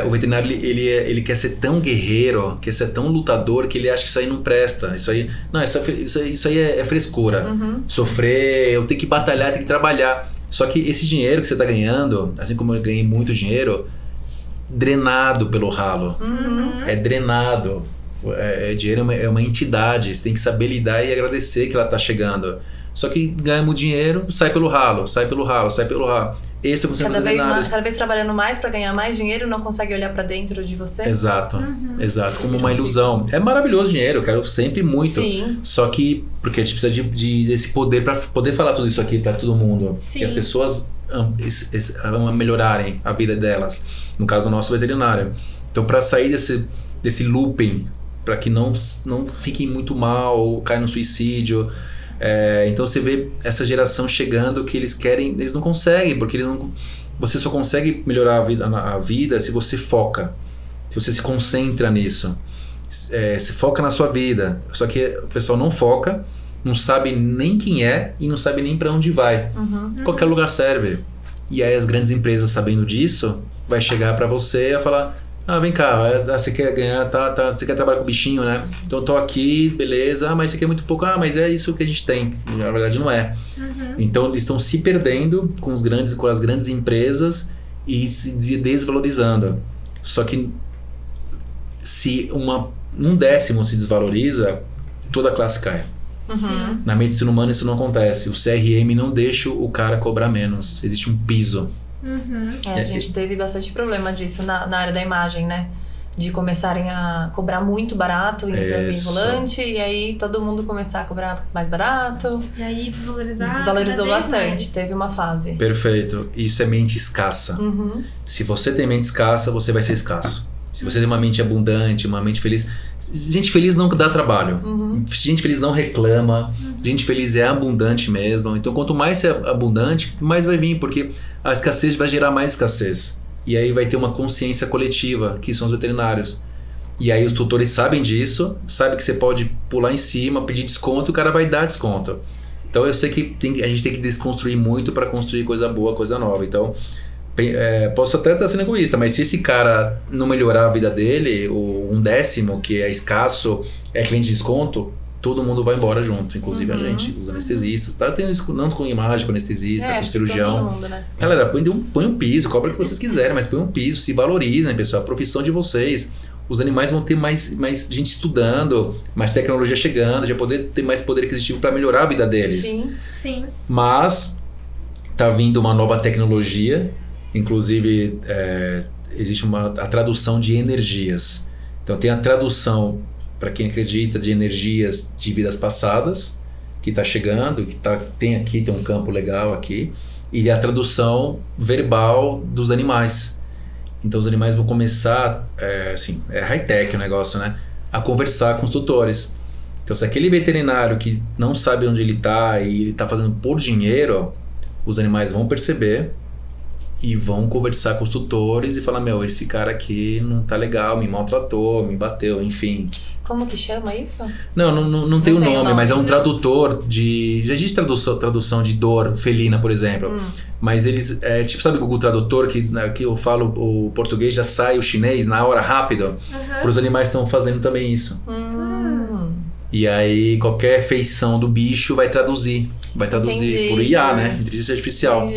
o veterinário ele quer ser tão guerreiro, quer ser tão lutador, que ele acha que isso aí não presta. Isso aí é frescura. Sofrer, eu tenho que batalhar, tenho que trabalhar. Só que esse dinheiro que você está ganhando, assim como eu ganhei muito dinheiro, drenado pelo ralo. É drenado. Dinheiro é uma entidade, você tem que saber lidar e agradecer que ela está chegando. Só que ganhamos dinheiro, sai pelo ralo. Esse é o cada vez trabalhando mais para ganhar mais dinheiro, não consegue olhar para dentro de você? Exato, como uma ilusão. É maravilhoso o dinheiro, eu quero sempre muito. Sim. Só que, porque a gente precisa desse poder para poder falar tudo isso aqui para todo mundo. Sim. Que as pessoas melhorarem a vida delas. No caso nosso, veterinário. Então, para sair desse looping, para que não fiquem muito mal, caia no suicídio. Então você vê essa geração chegando que eles não conseguem, porque você só consegue melhorar a vida se você foca, se você se concentra nisso, se foca na sua vida. Só que o pessoal não foca, não sabe nem quem é e não sabe nem para onde vai. Qualquer lugar serve. E aí as grandes empresas, sabendo disso, vai chegar para você e falar: vem cá, você quer ganhar, você quer trabalhar com bichinho, né? Então eu tô aqui, beleza, mas você quer muito pouco, mas é isso que a gente tem. Na verdade não é. Então eles estão se perdendo com as grandes empresas e se desvalorizando. Só que se um décimo se desvaloriza, toda a classe cai. Na medicina humana isso não acontece. O CRM não deixa o cara cobrar menos. Existe um piso. A gente teve bastante problema disso na área da imagem, né? De começarem a cobrar muito barato em exame volante, e aí todo mundo começar a cobrar mais barato. E aí desvalorizou bastante, teve uma fase. Perfeito. Isso é mente escassa. Se você tem mente escassa, você vai ser escasso. Se você tem uma mente abundante, uma mente feliz... Gente feliz não dá trabalho. Gente feliz não reclama. Gente feliz é abundante mesmo. Então, quanto mais você é abundante, mais vai vir, porque a escassez vai gerar mais escassez. E aí vai ter uma consciência coletiva, que são os veterinários. E aí os tutores sabem disso, sabem que você pode pular em cima, pedir desconto, e o cara vai dar desconto. Então, eu sei que a gente tem que desconstruir muito para construir coisa boa, coisa nova. Então... posso até estar sendo egoísta, mas se esse cara não melhorar a vida dele, um décimo que é escasso, é cliente de desconto, todo mundo vai embora junto, inclusive a gente, os anestesistas, tá tendo isso não com imagem, com anestesista, com cirurgião. Mundo, né? Galera, põe um piso, cobra o que vocês quiserem, mas põe um piso, se valorizem, pessoal, a profissão de vocês. Os animais vão ter mais gente estudando, mais tecnologia chegando, já ter mais poder aquisitivo para melhorar a vida deles. Sim. Mas tá vindo uma nova tecnologia. Inclusive, existe a tradução de energias. Então, tem a tradução, para quem acredita, de energias de vidas passadas, que está chegando, tem um campo legal aqui, e a tradução verbal dos animais. Então, os animais vão começar, é high-tech o negócio, né? A conversar com os tutores. Então, se aquele veterinário que não sabe onde ele está e ele está fazendo por dinheiro, os animais vão perceber e vão conversar com os tutores e falar: esse cara aqui não tá legal, me maltratou, me bateu, enfim. Como que chama isso? Não tem o nome, mas é um tradutor de... Já existe tradução de dor felina, por exemplo. Mas eles... sabe o Google Tradutor, que eu falo o português, já sai o chinês na hora, rápido? Para os animais estão fazendo também isso. E aí, qualquer feição do bicho vai traduzir. Entendi. Por IA, né? Inteligência artificial.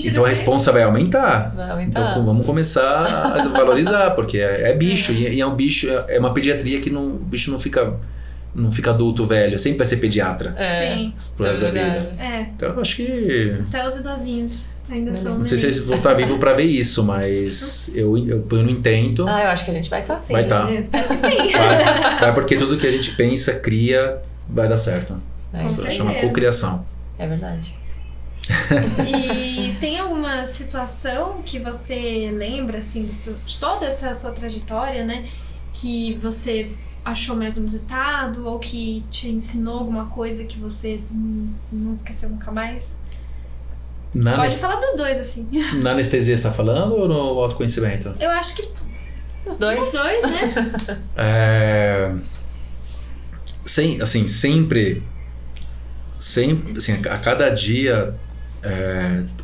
Então a responsa vai aumentar. Então vamos começar a valorizar, porque é bicho. E é um bicho, é uma pediatria que o bicho não fica adulto, velho. Sempre vai ser pediatra. Sim. Pro resto da vida. Então eu acho que... Até os idosinhos ainda são... Não sei se eles vão estar vivos pra ver isso, mas eu não intento. Eu acho que a gente vai estar sim. Vai estar. Espero que sim. Vai, porque tudo que a gente pensa, cria, vai dar certo. Isso chama cocriação. É verdade. E tem alguma situação que você lembra, assim, de toda essa sua trajetória, né? Que você achou mais inusitado ou que te ensinou alguma coisa que você não esqueceu nunca mais? Pode falar dos dois, assim. Na anestesia você tá falando ou no autoconhecimento? Eu acho que... Os dois. Os dois, né? Sempre, assim, a cada dia,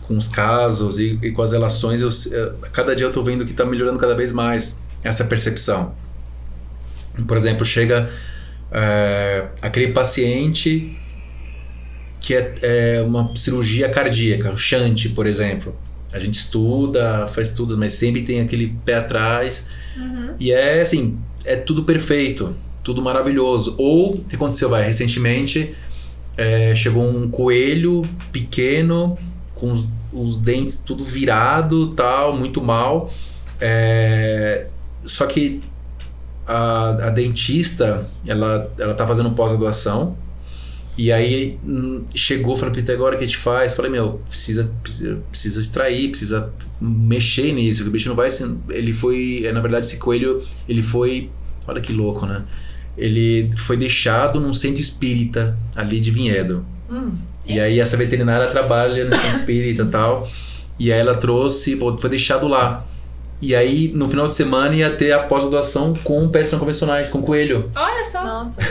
com os casos e com as relações, cada dia eu tô vendo que tá melhorando cada vez mais essa percepção. Por exemplo, chega aquele paciente que é uma cirurgia cardíaca, o shunt, por exemplo. A gente estuda, faz tudo, mas sempre tem aquele pé atrás. E assim, é tudo perfeito, tudo maravilhoso. Ou, o que aconteceu, recentemente, chegou um coelho pequeno, com os dentes tudo virado, tal, muito mal. Só que a dentista, ela tá fazendo pós-graduação. E aí chegou, falei, Peter, agora o que a gente faz? Falei, precisa extrair, precisa mexer nisso, que o bicho não vai ser... Ele foi, na verdade, esse coelho, ele foi, olha que louco, né? Ele foi deixado num centro espírita ali de Vinhedo. E aí essa veterinária trabalha no centro espírita e tal, e aí ela trouxe, foi deixado lá. E aí, no final de semana, ia ter a pós-graduação com pets não convencionais, com coelho. Olha só! Nossa!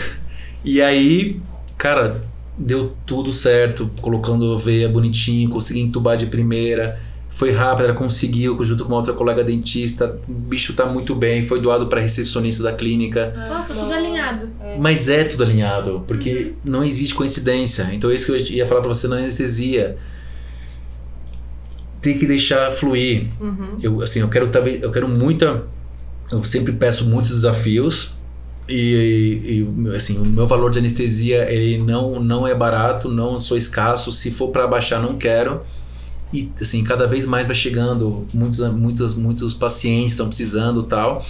E aí... Cara, deu tudo certo, colocando veia bonitinho, consegui entubar de primeira, foi rápido, ela conseguiu, junto com uma outra colega dentista, o bicho tá muito bem, foi doado para recepcionista da clínica. Nossa, tudo alinhado. Mas é tudo alinhado, porque não existe coincidência. Então é isso que eu ia falar para você na anestesia. Tem que deixar fluir. Eu sempre peço muitos desafios. E assim, o meu valor de anestesia, ele não é barato, não sou escasso, se for para baixar não quero. E assim, cada vez mais vai chegando, muitos pacientes estão precisando e tal,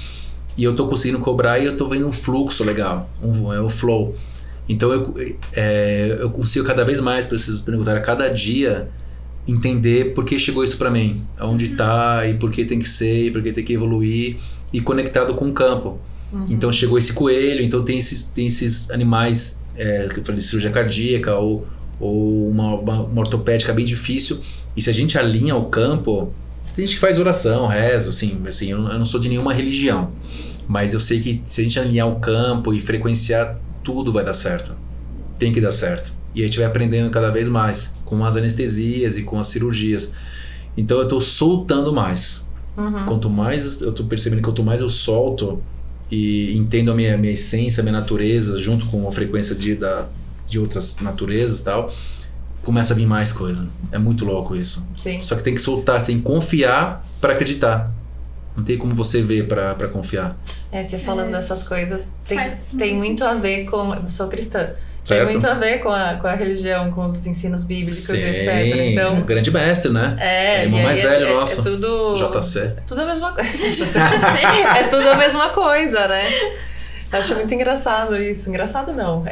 e eu tô conseguindo cobrar e eu tô vendo um fluxo legal, o flow. Então eu consigo cada vez mais, preciso perguntar a cada dia, entender por que chegou isso para mim, aonde tá, e por que tem que ser, e por que tem que evoluir, e conectado com o campo. Então chegou esse coelho, então tem esses animais que eu falei de cirurgia cardíaca ou uma ortopédica bem difícil, e se a gente alinha o campo, tem gente que faz oração, rezo, assim eu não sou de nenhuma religião, mas eu sei que se a gente alinhar o campo e frequenciar, tudo vai dar certo, tem que dar certo, e a gente vai aprendendo cada vez mais com as anestesias e com as cirurgias. Então eu estou soltando mais. Quanto mais eu estou percebendo que quanto mais eu solto e entendo a minha essência, a minha natureza, junto com a frequência de outras naturezas e tal, começa a vir mais coisa. É muito louco isso. Sim. Só que tem que soltar, você tem que confiar para acreditar. Não tem como você ver para confiar. Você falando dessas coisas, tem muito muito a ver com... Eu sou cristã. Certo. Tem muito a ver com a religião, com os ensinos bíblicos, Sim, etc. Então, um grande mestre, né? Irmão mais velho nosso. É tudo... JC. É tudo a mesma coisa. É tudo a mesma coisa, né? Acho muito engraçado isso. Engraçado não.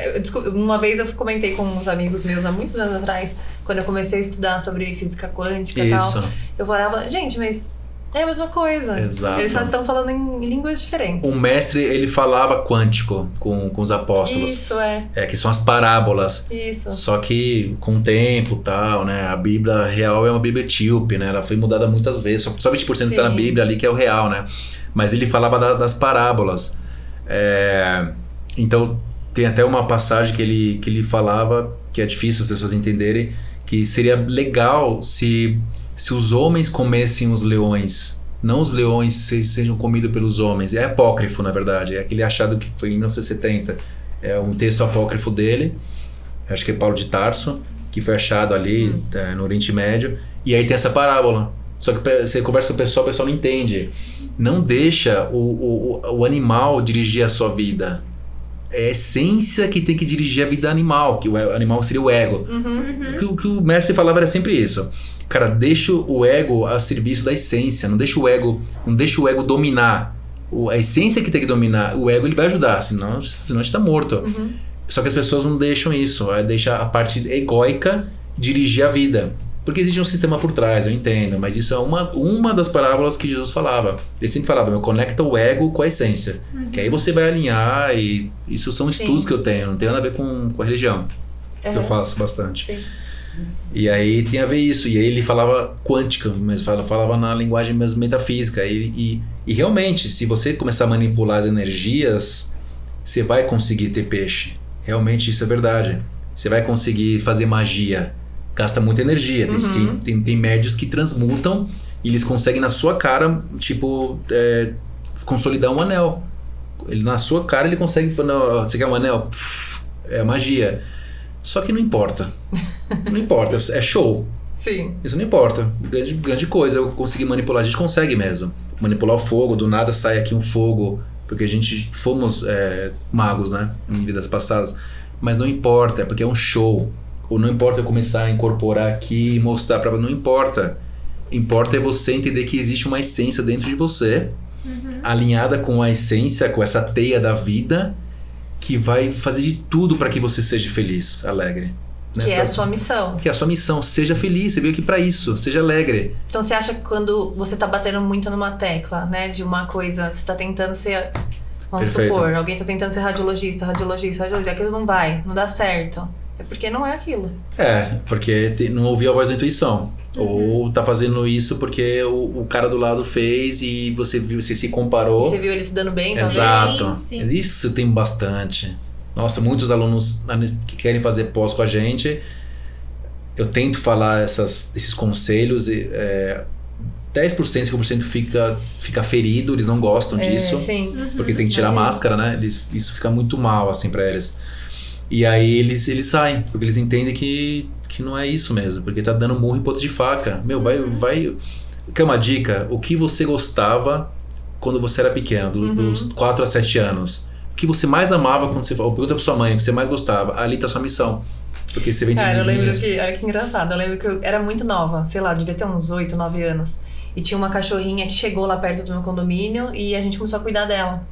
Uma vez eu comentei com uns amigos meus, há muitos anos atrás, quando eu comecei a estudar sobre física quântica e tal. Eu falava, gente, mas... é a mesma coisa. Exato. Eles só estão falando em línguas diferentes. Um mestre, ele falava quântico com os apóstolos. Isso, que são as parábolas. Isso. Só que com o tempo e tal, né? A Bíblia real é uma Bíblia etíope, né? Ela foi mudada muitas vezes. Só 20% está na Bíblia ali que é o real, né? Mas ele falava das parábolas. Então, tem até uma passagem que ele falava, que é difícil as pessoas entenderem, que seria legal se os homens comessem os leões, não os leões sejam comidos pelos homens. É apócrifo, na verdade. É aquele achado que foi em 1970. É um texto apócrifo dele, acho que é Paulo de Tarso, que foi achado ali no Oriente Médio. E aí tem essa parábola. Só que você conversa com o pessoal não entende. Não deixa o animal dirigir a sua vida. É a essência que tem que dirigir a vida animal, que o animal seria o ego. O que o mestre falava era sempre isso. Cara, deixa o ego a serviço da essência, não deixa o ego dominar. A essência que tem que dominar, o ego ele vai ajudar, senão a gente tá morto. Só que as pessoas não deixam isso, deixa a parte egóica dirigir a vida. Porque existe um sistema por trás, eu entendo, mas isso é uma das parábolas que Jesus falava. Ele sempre falava, conecta o ego com a essência, que aí você vai alinhar, e isso são estudos que eu tenho, não tem nada a ver com a religião, que eu faço bastante. Sim. E aí tem a ver isso, e aí ele falava quântica, mas falava na linguagem mesmo metafísica, e realmente, se você começar a manipular as energias, você vai conseguir ter peixe, realmente isso é verdade, você vai conseguir fazer magia, Gasta muita energia. Tem médios que transmutam e eles conseguem na sua cara, tipo, consolidar um anel. Ele, na sua cara ele consegue falar, você quer um anel? É magia. Só que não importa. Não importa, é show. Sim. Isso não importa. Grande coisa, eu consegui manipular. A gente consegue mesmo. Manipular o fogo, do nada sai aqui um fogo. Porque a gente fomos magos, né? Em vidas passadas. Mas não importa, é porque é um show. Ou não importa eu começar a incorporar aqui e mostrar pra... Não importa. Importa é você entender que existe uma essência dentro de você, alinhada com a essência, com essa teia da vida, que vai fazer de tudo para que você seja feliz, alegre. Que é a sua missão. Que é a sua missão. Seja feliz, você veio aqui para isso. Seja alegre. Então você acha que quando você tá batendo muito numa tecla, né, de uma coisa, você tá tentando ser... Vamos supor, alguém tá tentando ser radiologista, aquilo não vai, não dá certo. É porque não é aquilo. Porque não ouviu a voz da intuição. Ou tá fazendo isso porque o cara do lado fez e você se comparou. Você viu ele se dando bem, talvez. Exato. Sim. Isso tem bastante. Nossa, muitos alunos que querem fazer pós com a gente, eu tento falar esses conselhos e 10%, 5% fica ferido, eles não gostam disso. Sim. Porque tem que tirar a máscara, né? Isso fica muito mal, assim, pra eles. E aí eles saem, porque eles entendem que não é isso mesmo, porque tá dando murro em ponta de faca. Meu, vai... Quer uma dica? O que você gostava quando você era pequeno, dos 4 a 7 anos? O que você mais amava quando você... Ou pergunta pra sua mãe o que você mais gostava. Ali tá a sua missão. Porque você vem de... Cara, eu lembro que... Olha que engraçado. Eu lembro que eu era muito nova. Sei lá, devia ter uns 8, 9 anos. E tinha uma cachorrinha que chegou lá perto do meu condomínio e a gente começou a cuidar dela.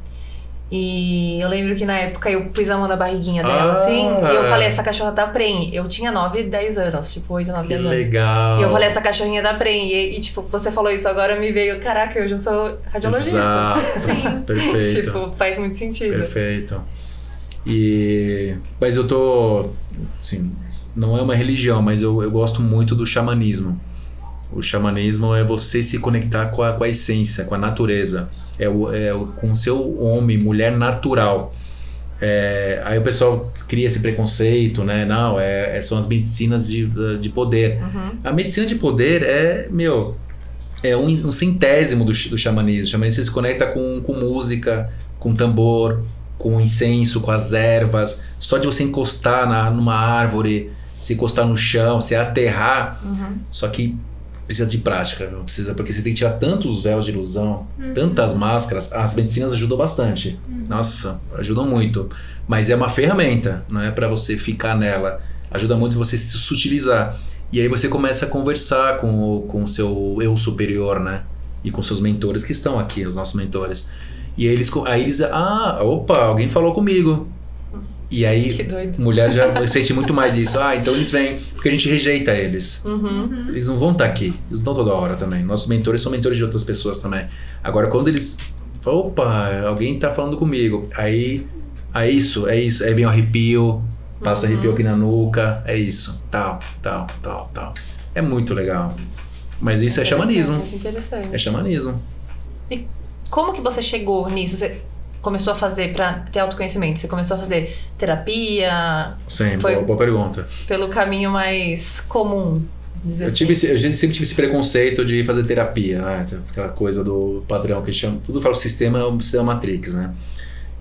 E eu lembro que na época eu pus a mão na barriguinha dela, assim, e eu falei, essa cachorra tá prenhe. Eu tinha 9, 10 anos, tipo 8, 9, 10 anos. Que legal! E eu falei, essa cachorrinha tá prenhe. E tipo, você falou isso agora, me veio, caraca, hoje eu sou radiologista. Exato. Sim. Perfeito. Tipo, faz muito sentido. Perfeito. Mas eu tô, assim, não é uma religião, mas eu gosto muito do xamanismo. O xamanismo é você se conectar com a essência, com a natureza. Com o seu homem, mulher natural. Aí o pessoal cria esse preconceito, né? Não, são as medicinas de poder. A medicina de poder é um centésimo do xamanismo. O xamanismo se conecta com música, com tambor, com incenso, com as ervas. Só de você encostar numa árvore, se encostar no chão, se aterrar. Só que precisa de prática, não precisa, porque você tem que tirar tantos véus de ilusão, tantas máscaras. As medicinas ajudam bastante. Nossa, ajudam muito. Mas é uma ferramenta, não é para você ficar nela. Ajuda muito você se sutilizar. E aí você começa a conversar com o seu eu superior, né? E com seus mentores que estão aqui, os nossos mentores. E aí eles opa, alguém falou comigo. E aí, mulher já sente muito mais isso. Então eles vêm, porque a gente rejeita eles. Eles não vão estar aqui, eles não estão toda hora também. Nossos mentores são mentores de outras pessoas também. Agora, quando eles... Opa, alguém tá falando comigo. Aí, é isso. Aí vem o arrepio, passa arrepio aqui na nuca. É isso, tal. É muito legal. Mas isso é xamanismo. Interessante. É xamanismo. E como que você chegou nisso? Você começou a fazer para ter autoconhecimento? Você começou a fazer terapia? Sim, boa pergunta. Pelo caminho mais comum? Eu sempre tive esse preconceito de fazer terapia, né? Aquela coisa do padrão que chama. Tudo fala o sistema é um sistema Matrix, né?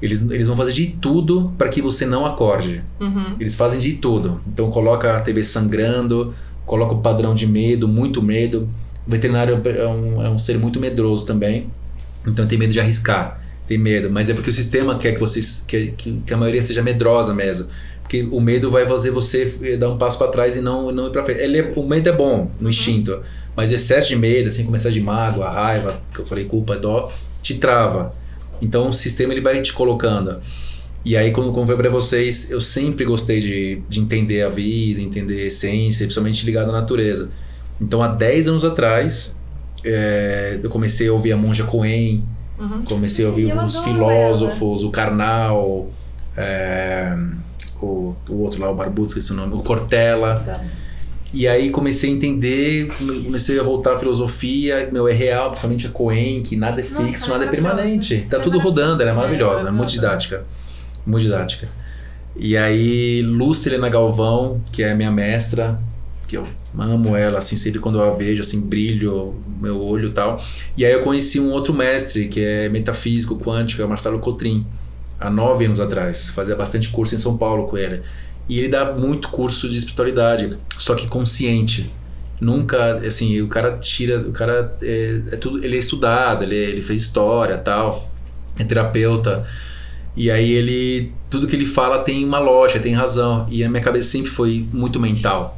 Eles vão fazer de tudo para que você não acorde. Eles fazem de tudo. Então coloca a TV sangrando, coloca o padrão de medo, muito medo. O veterinário é um ser muito medroso também. Então tem medo de arriscar. Tem medo, mas é porque o sistema quer que a maioria seja medrosa mesmo. Porque o medo vai fazer você dar um passo para trás e não ir para frente. O medo é bom no instinto, mas o excesso de medo, assim, começar de mágoa, raiva, que eu falei culpa, dó, te trava. Então o sistema ele vai te colocando. E aí, como foi para vocês, eu sempre gostei de entender a vida, entender a essência, principalmente ligado à natureza. Então há 10 anos atrás, eu comecei a ouvir a Monja Coen. Comecei a ouvir os filósofos, o Karnal, o outro lá, o Barbudo, esqueci o nome, o Cortella. E aí comecei a entender, comecei a voltar à filosofia, é real, principalmente a Coen, que nada é fixo, nada é permanente. Tá tudo rodando, ela é maravilhosa, muito didática. Muito didática. E aí, Lúcia Helena Galvão, que é minha mestra, que eu amo ela, assim, sempre quando eu a vejo, assim, brilho meu olho e tal. E aí eu conheci um outro mestre, que é metafísico quântico, é o Marcelo Cotrim, há 9 anos atrás. Fazia bastante curso em São Paulo com ele. E ele dá muito curso de espiritualidade, só que consciente. Nunca, assim, o cara tudo, ele é estudado, ele fez história e tal, é terapeuta. E aí tudo que ele fala tem uma lógica, tem razão. E a minha cabeça sempre foi muito mental.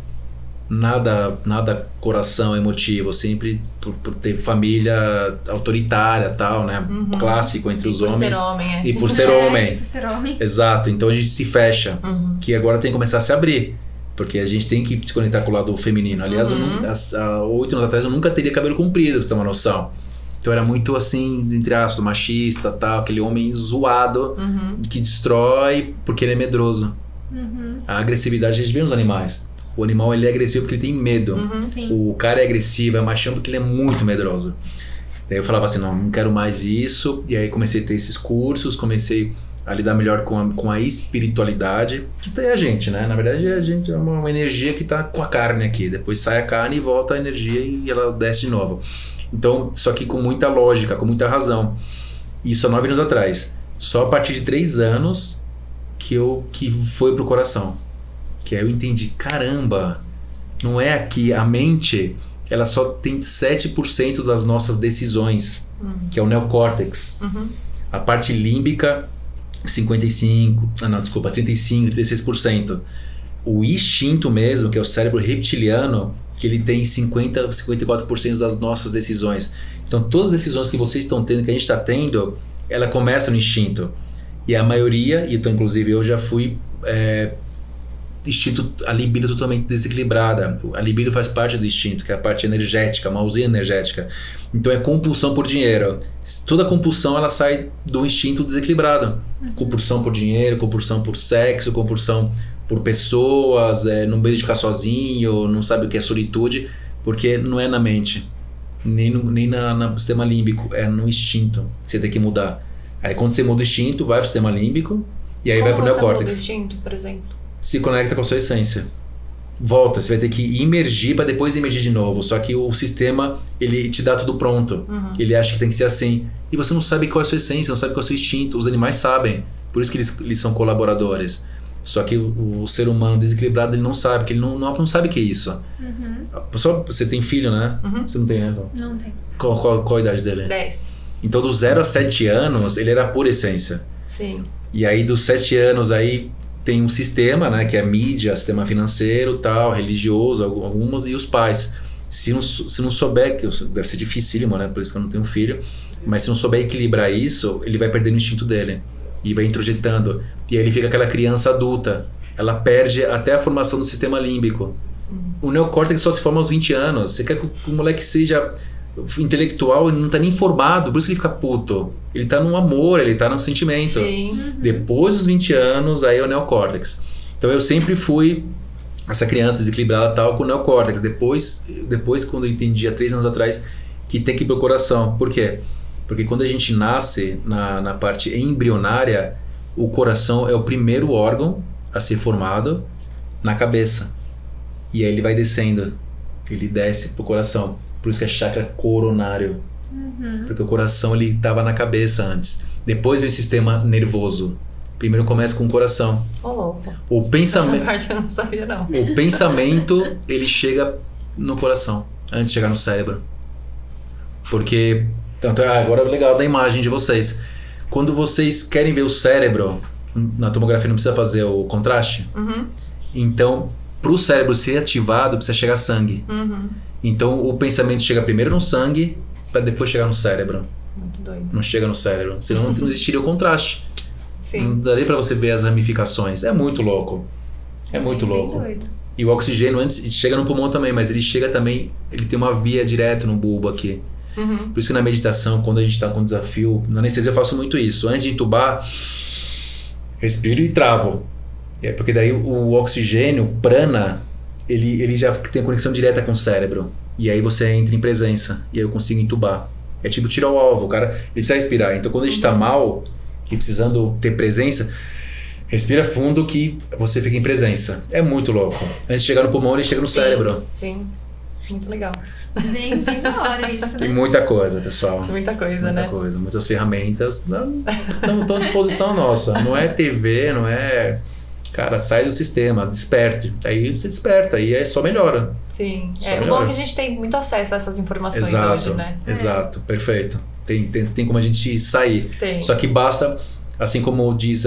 Nada coração emotivo, sempre por ter família autoritária e tal, né? Clássico entre os homens. E por ser homem. Por ser homem. Exato, então a gente se fecha. Que agora tem que começar a se abrir. Porque a gente tem que se conectar com o lado feminino. Aliás, há 8 anos atrás eu nunca teria cabelo comprido, pra você ter uma noção. Então era muito assim, entre aspas, machista, tal, aquele homem zoado que destrói porque ele é medroso. A agressividade a gente vê nos animais. O animal ele é agressivo porque ele tem medo. O cara é agressivo, é machão porque ele é muito medroso. Daí eu falava assim, não quero mais isso. E aí comecei a ter esses cursos, comecei a lidar melhor com a espiritualidade. Que é a gente, né? Na verdade a gente é uma energia que tá com a carne aqui. Depois sai a carne e volta a energia e ela desce de novo. Então, só que com muita lógica, com muita razão. Isso há 9 anos atrás. Só a partir de 3 anos que foi pro coração. Que aí eu entendi, caramba, não é aqui, a mente, ela só tem 7% das nossas decisões, que é o neocórtex. A parte límbica, 36%. O instinto mesmo, que é o cérebro reptiliano, que ele tem 54% das nossas decisões. Então todas as decisões que vocês estão tendo, que a gente está tendo, ela começa no instinto. E a maioria, e então inclusive eu já fui... instinto, a libido totalmente desequilibrada. A libido faz parte do instinto, que é a parte energética, uma usina energética. Então é compulsão por dinheiro. Toda compulsão ela sai do instinto desequilibrado. Compulsão por dinheiro, compulsão por sexo, compulsão por pessoas, não medo de ficar sozinho, não sabe o que é solitude, porque não é na mente, nem no sistema límbico, é no instinto que você tem que mudar. Aí quando você muda o instinto, vai pro sistema límbico e aí vai pro neocórtex. Muda o instinto, por exemplo? Se conecta com a sua essência. Volta, você vai ter que imergir para depois emergir de novo. Só que o sistema, ele te dá tudo pronto. Ele acha que tem que ser assim. E você não sabe qual é a sua essência, não sabe qual é o seu instinto. Os animais sabem. Por isso que eles são colaboradores. Só que o ser humano desequilibrado, ele não sabe, porque ele não sabe o que é isso. Só, você tem filho, né? Você não tem, né? Não tem. Qual a idade dele? 10. Então, dos 0 a 7 anos, ele era pura essência. Sim. E aí, dos 7 anos, aí... tem um sistema, né, que é a mídia, sistema financeiro, tal, religioso, algumas, e os pais. Se não souber, que deve ser dificílimo, né, por isso que eu não tenho filho, mas se não souber equilibrar isso, ele vai perdendo o instinto dele e vai introjetando. E aí ele fica aquela criança adulta. Ela perde até a formação do sistema límbico. O neocórtex só se forma aos 20 anos. Você quer que o moleque seja intelectual, ele não tá nem formado, por isso que ele fica puto. Ele tá no amor, ele tá no sentimento. Sim. Depois dos 20 anos, aí é o neocórtex. Então eu sempre fui essa criança desequilibrada tal com o neocórtex. Depois quando eu entendi há 3 anos atrás que tem que ir pro coração. Por quê? Porque quando a gente nasce na parte embrionária, o coração é o primeiro órgão a ser formado na cabeça. E aí ele vai descendo. Ele desce pro coração. Por isso que é chakra coronário. Porque o coração ele estava na cabeça antes. Depois vem o sistema nervoso. Primeiro começa com o coração. Louco. O pensamento. Essa parte eu não sabia, não. O pensamento ele chega no coração antes de chegar no cérebro. Porque tanto agora é legal da imagem de vocês. Quando vocês querem ver o cérebro, na tomografia não precisa fazer o contraste. Então, para o cérebro ser ativado, precisa chegar sangue. Então o pensamento chega primeiro no sangue para depois chegar no cérebro. Muito doido. Não chega no cérebro, senão não existiria o contraste. Sim. Não daria para você ver as ramificações. É muito louco. É muito louco. Doido. E o oxigênio antes chega no pulmão também, mas ele chega também, ele tem uma via direto no bulbo aqui. Por isso que na meditação, quando a gente está com desafio, na anestesia eu faço muito isso. Antes de entubar, respiro e travo. Porque daí o oxigênio, o prana, ele já tem a conexão direta com o cérebro. E aí você entra em presença. E aí eu consigo entubar. É tipo tirar o alvo. O cara ele precisa respirar. Então quando a gente tá mal e precisando ter presença, Respira fundo que você fica em presença. É muito louco. Antes de chegar no pulmão, ele chega no cérebro. Sim, muito legal. Bem da hora isso, né? Tem muita coisa, pessoal. Muita coisa, Muita né? coisa. Muitas ferramentas estão à disposição nossa. Não é TV, não é... Cara, sai do sistema, desperte. Aí você desperta e é só melhora. Sim. Só O bom melhora. é que a gente tem muito acesso a essas informações Exato, hoje, né? exato. Perfeito. Tem como a gente sair. Tem. Só que basta, assim como diz...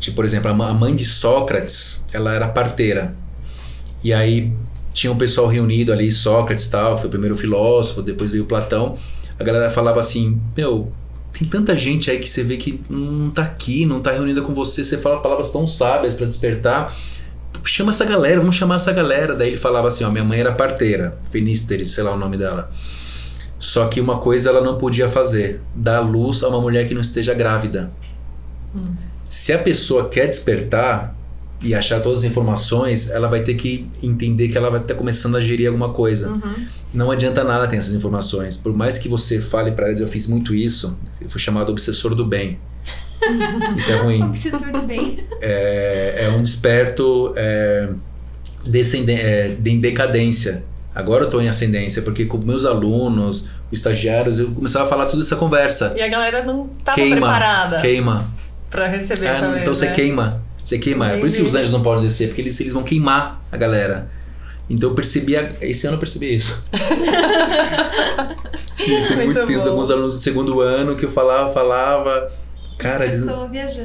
Tipo, por exemplo, a mãe de Sócrates, ela era parteira. E aí tinha um pessoal reunido ali, Sócrates e tal, foi o primeiro filósofo, depois veio Platão. A galera falava assim, tem tanta gente aí que você vê que não tá aqui, não tá reunida com você, você fala palavras tão sábias pra despertar. Chama essa galera, vamos chamar essa galera. Daí ele falava assim, minha mãe era parteira, Fenísteres, sei lá o nome dela. Só que uma coisa ela não podia fazer, dar luz a uma mulher que não esteja grávida. Se a pessoa quer despertar e achar todas as informações, ela vai ter que entender que ela vai estar começando a gerir alguma coisa. Não adianta nada ter essas informações. Por mais que você fale para elas, eu fiz muito isso, eu fui chamado obsessor do bem. Isso é ruim. Obsessor do bem. É um desperto em decadência. Agora eu estou em ascendência, porque com meus alunos, os estagiários, eu começava a falar toda essa conversa. E a galera não estava preparada. Queima. Pra receber talvez, então você queima. Você queima. É por isso que os anjos não podem descer, porque eles vão queimar a galera. Então eu percebi, esse ano eu percebi isso. Tem alguns alunos do segundo ano que eu falava, cara, eles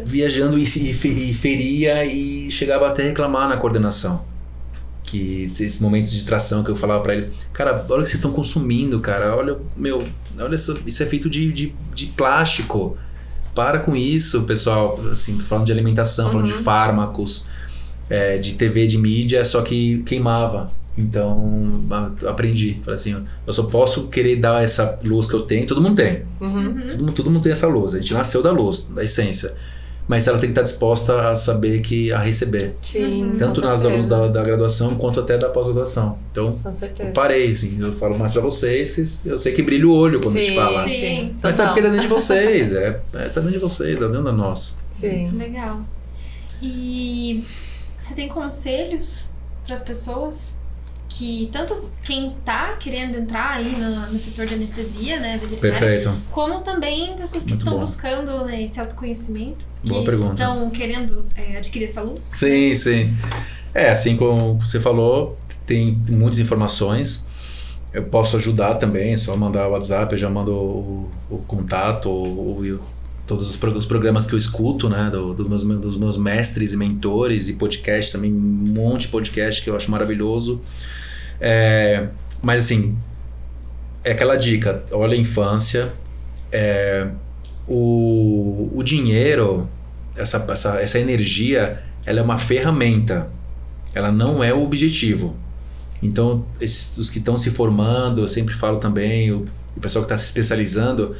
viajando e feria e chegava até a reclamar na coordenação. Que esses momentos de distração que eu falava pra eles, cara, olha o que vocês estão consumindo, cara, olha isso é feito de plástico. Para com isso, pessoal, assim, falando de alimentação, falando de fármacos, de TV, de mídia, só que queimava. Então, aprendi. Falei assim, eu só posso querer dar essa luz que eu tenho, todo mundo tem. Todo mundo tem essa luz, a gente nasceu da luz, da essência. Mas ela tem que estar disposta a saber a receber. Sim, tanto nas alunos da graduação, quanto até da pós-graduação. Então, eu parei, assim, eu falo mais pra vocês, eu sei que brilha o olho quando a gente fala. Sim, mas tá porque tá dentro de vocês, tá dentro de vocês, tá dentro da nossa. Sim. Legal. E você tem conselhos pras pessoas que, tanto quem tá querendo entrar aí no setor de anestesia, né, Perfeito. como também pessoas que estão buscando, né, esse autoconhecimento, Boa pergunta. estão querendo adquirir essa luz? Sim, sim. Assim como você falou, tem muitas informações. Eu posso ajudar também, é só mandar o WhatsApp, eu já mando o contato, todos os programas que eu escuto, né, dos meus mestres e mentores, e podcasts também, um monte de podcast que eu acho maravilhoso. Mas assim, é aquela dica, olha a infância, o dinheiro, essa energia, ela é uma ferramenta, ela não é o objetivo. Então, os que estão se formando, eu sempre falo também, o pessoal que está se especializando,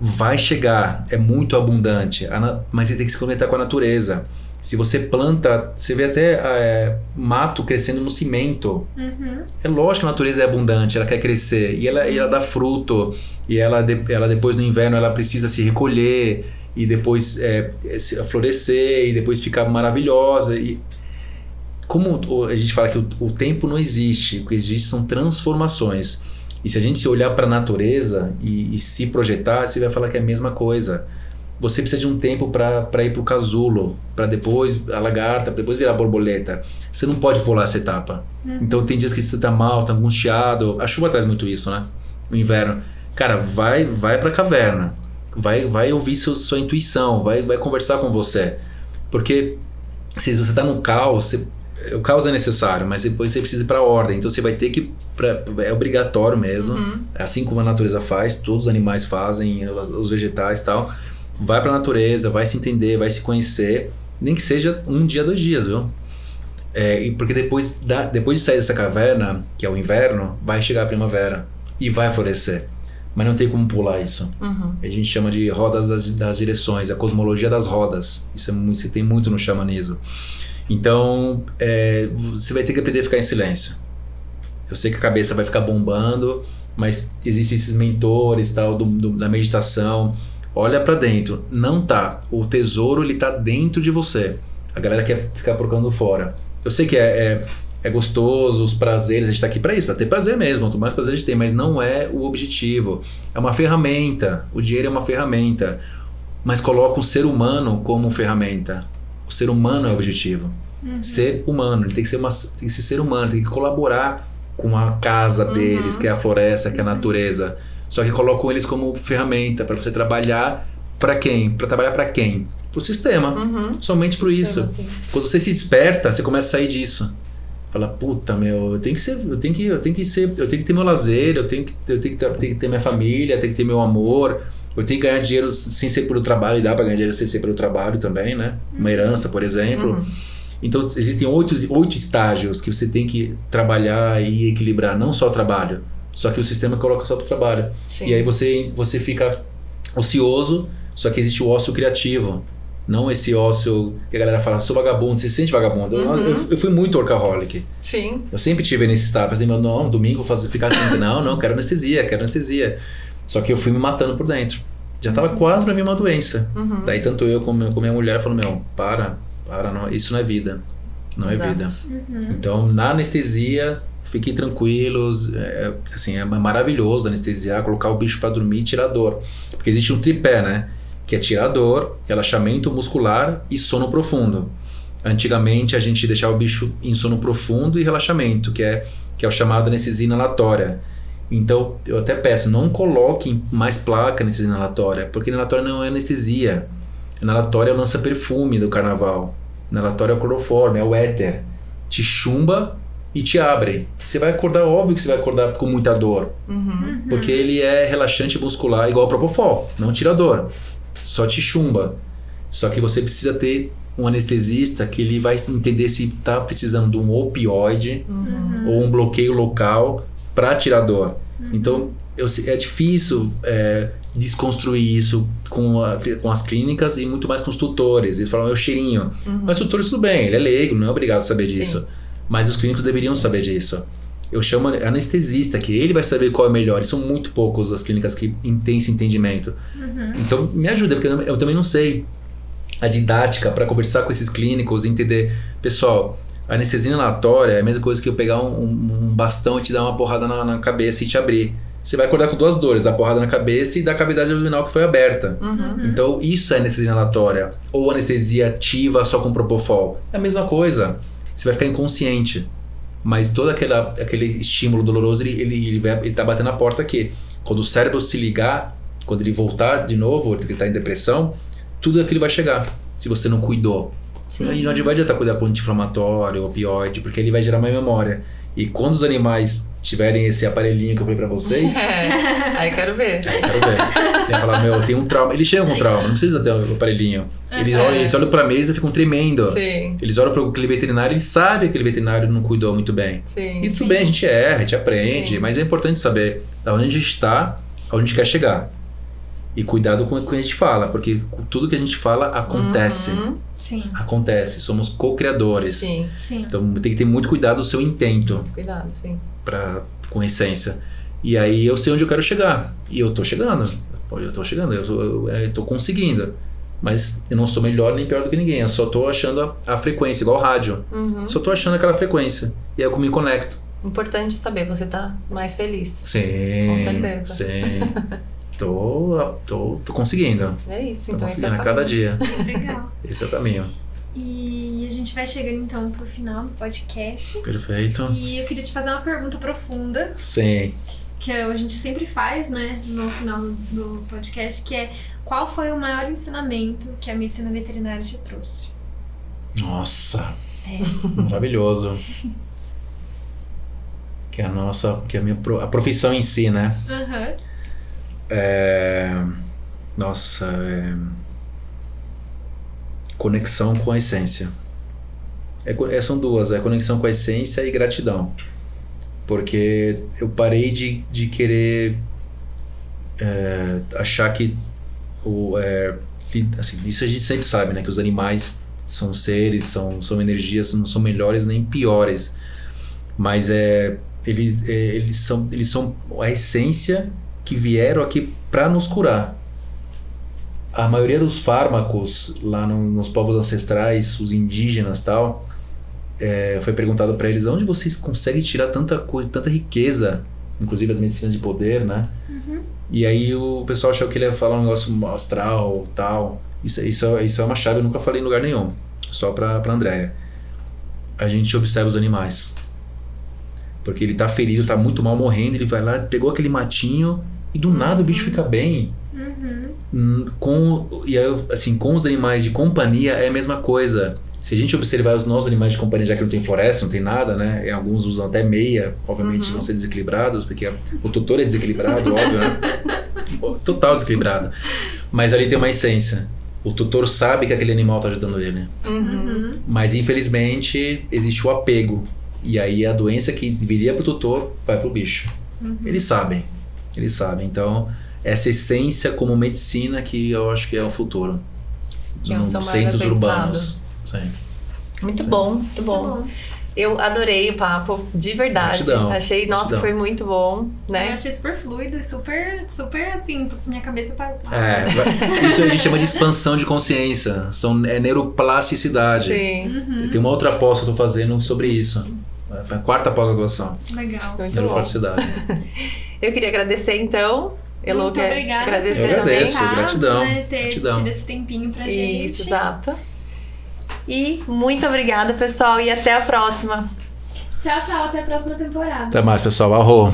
vai chegar, é muito abundante, mas você tem que se conectar com a natureza. Se você planta, você vê até mato crescendo no cimento. É lógico que a natureza é abundante, ela quer crescer, e ela dá fruto, e ela depois no inverno ela precisa se recolher, e depois florescer, e depois ficar maravilhosa. E como a gente fala que o tempo não existe, o que existe são transformações. E se a gente olhar para a natureza e se projetar, você vai falar que é a mesma coisa. Você precisa de um tempo para ir para o casulo, para depois a lagarta, para depois virar borboleta. Você não pode pular essa etapa. Então tem dias que você está mal, está angustiado. A chuva traz muito isso, né? No inverno. Cara, vai para a caverna. Vai ouvir sua intuição, vai conversar com você. Porque se você está no caos, o caos é necessário, mas depois você precisa ir para a ordem. Então você vai ter que... é obrigatório mesmo. Assim como a natureza faz, todos os animais fazem, os vegetais e tal. Vai para a natureza, vai se entender, vai se conhecer. Nem que seja 1 dia, 2 dias, viu? Porque depois de sair dessa caverna, que é o inverno, vai chegar a primavera e vai florescer. Mas não tem como pular isso. A gente chama de rodas das direções, a cosmologia das rodas. Isso tem muito no xamanismo. Então, você vai ter que aprender a ficar em silêncio. Eu sei que a cabeça vai ficar bombando, mas existem esses mentores tal, da meditação. olha pra dentro. Não tá. O tesouro, ele tá dentro de você. A galera quer ficar procurando fora. Eu sei que é gostoso, os prazeres, a gente tá aqui pra isso, pra ter prazer mesmo, quanto mais prazer a gente tem, mas não é o objetivo. É uma ferramenta. O dinheiro é uma ferramenta. Mas coloca o ser humano como ferramenta. O ser humano é o objetivo. Ser humano, ele tem que ser ser humano, tem que colaborar com a casa deles, que é a floresta, que é a natureza. Só que colocam eles como ferramenta para você trabalhar para quem? Para trabalhar para quem? Pro sistema. Somente por isso. Quando você se desperta, você começa a sair disso. Fala, puta, meu, eu tenho que ter meu lazer, eu tenho que ter minha família, eu tenho que ter meu amor, eu tenho que ganhar dinheiro sem ser pelo trabalho, e dá para ganhar dinheiro sem ser pelo trabalho também, né? Uma herança, por exemplo. Então, existem 8 estágios que você tem que trabalhar e equilibrar, não só o trabalho, só que o sistema coloca só o trabalho. Sim. E aí você fica ocioso, só que existe o ócio criativo. Não esse ócio que a galera fala, sou vagabundo, você se sente vagabundo. Eu fui muito workaholic. Sim. Eu sempre tive nesse estado, fazia, não, domingo ficar não, quero anestesia. Só que eu fui me matando por dentro. Já tava quase pra vir uma doença. Daí tanto eu como minha mulher falou, para, não, isso não é vida. Não é vida. Então, na anestesia, fiquem tranquilos. É maravilhoso anestesiar, colocar o bicho pra dormir e tirar dor. Porque existe um tripé, né? Que é tirar dor, relaxamento muscular e sono profundo. Antigamente a gente deixava o bicho em sono profundo e relaxamento, que é o chamado anestesia inalatória. Então eu até peço, não coloquem mais placa anestesia inalatória, porque inalatória não é anestesia. Inalatória é o lança-perfume do carnaval. Inalatória é o cloroforme, é o éter. Te chumba e te abre. Você vai acordar, óbvio que você vai acordar com muita dor. Porque ele é relaxante muscular, igual o Propofol, não tira dor. Só te chumba. Só que você precisa ter um anestesista que ele vai entender se está precisando de um opioide ou um bloqueio local para tirar dor. Então é difícil desconstruir isso com as clínicas e muito mais com os tutores. Eles falam, é o cheirinho. Mas os tutores tudo bem, ele é leigo, não é obrigado a saber disso. Sim. Mas os clínicos deveriam saber disso. Eu chamo anestesista, que ele vai saber qual é melhor. E são muito poucos as clínicas que têm esse entendimento. Então, me ajuda, porque eu também não sei a didática para conversar com esses clínicos e entender. Pessoal, a anestesia inalatória é a mesma coisa que eu pegar um bastão e te dar uma porrada na cabeça e te abrir. Você vai acordar com 2 dores, da porrada na cabeça e da cavidade abdominal que foi aberta. Então, isso é anestesia inalatória. Ou anestesia ativa só com Propofol. É a mesma coisa. Você vai ficar inconsciente. Mas todo aquele estímulo doloroso, ele tá batendo na porta aqui. Quando o cérebro se ligar, quando ele voltar de novo, ele tá em depressão, tudo aquilo vai chegar, se você não cuidou. E não vai adiantar cuidar com anti-inflamatório, opioide, porque ele vai gerar uma memória. E quando os animais tiverem esse aparelhinho que eu falei pra vocês... Aí quero ver. Ele vai falar, eu tenho um trauma. Eles chegam com trauma, não precisa ter o aparelhinho. Eles olham pra mesa e ficam tremendo. Sim. Eles olham para aquele veterinário, eles sabem que aquele veterinário não cuidou muito bem. Sim. E tudo bem, a gente erra, a gente aprende, mas é importante saber aonde a gente está, aonde a gente quer chegar. E cuidado com o que a gente fala, porque tudo que a gente fala acontece. Sim. Acontece, somos co-criadores. Sim. Então tem que ter muito cuidado do seu intento. Muito cuidado, sim. Com essência. E aí eu sei onde eu quero chegar. E eu tô chegando. Eu tô conseguindo. Mas eu não sou melhor nem pior do que ninguém. Eu só tô achando a frequência, igual o rádio. Só tô achando aquela frequência. E aí eu me conecto. Importante saber, você tá mais feliz. Sim. Com certeza. Sim. Tô conseguindo. É isso, tô então. conseguindo a cada dia. Legal. Esse é o caminho. E a gente vai chegando então pro final do podcast. Perfeito. E eu queria te fazer uma pergunta profunda. Sim. Que a gente sempre faz, né, no final do podcast, que é: qual foi o maior ensinamento que a medicina veterinária te trouxe? Nossa, maravilhoso. Que a profissão em si, né? Conexão com a essência. São duas, conexão com a essência e gratidão. Porque eu parei de querer achar que assim, isso a gente sempre sabe, né? Que os animais são seres, são energias, não são melhores nem piores. Mas eles são a essência que vieram aqui para nos curar. a maioria dos fármacos lá nos povos ancestrais, os indígenas e tal, foi perguntado para eles onde vocês conseguem tirar tanta coisa, tanta riqueza, inclusive as medicinas de poder, né? Uhum. E aí o pessoal achou que ele ia falar um negócio astral, tal. Isso é uma chave, eu nunca falei em lugar nenhum, só pra Andréia. A gente observa os animais. Porque ele tá ferido, tá muito mal, morrendo, ele vai lá, pegou aquele matinho e do nada o bicho fica bem. E aí, assim, com os animais de companhia é a mesma coisa. Se a gente observar os nossos animais de companhia, já que não tem floresta, não tem nada, né? E alguns usam até meia, obviamente vão ser desequilibrados, porque o tutor é desequilibrado, óbvio, né? Total desequilibrado. Mas ali tem uma essência. O tutor sabe que aquele animal tá ajudando ele. Mas infelizmente existe o apego. E aí a doença que viria pro tutor vai pro bicho. Eles sabem. Então, essa essência como medicina que eu acho que é o futuro. Nos centros urbanos. Sim. Muito bom, muito bom. Eu adorei o papo, de verdade. Gratidão. Achei, nossa, foi muito bom, né? Eu achei super fluido e super, assim, minha cabeça tá... Isso a gente chama de expansão de consciência. É neuroplasticidade. Sim. Tem uma outra pós que eu tô fazendo sobre isso. A 4ª pós-graduação. Legal. Neuroplasticidade. Eu queria agradecer, então. Muito obrigada. Agradecer eu agradeço, também. gratidão. Ter tido esse tempinho pra gente. Isso, exato. E muito obrigada, pessoal, e até a próxima. Tchau, até a próxima temporada. Até mais, pessoal. Arro.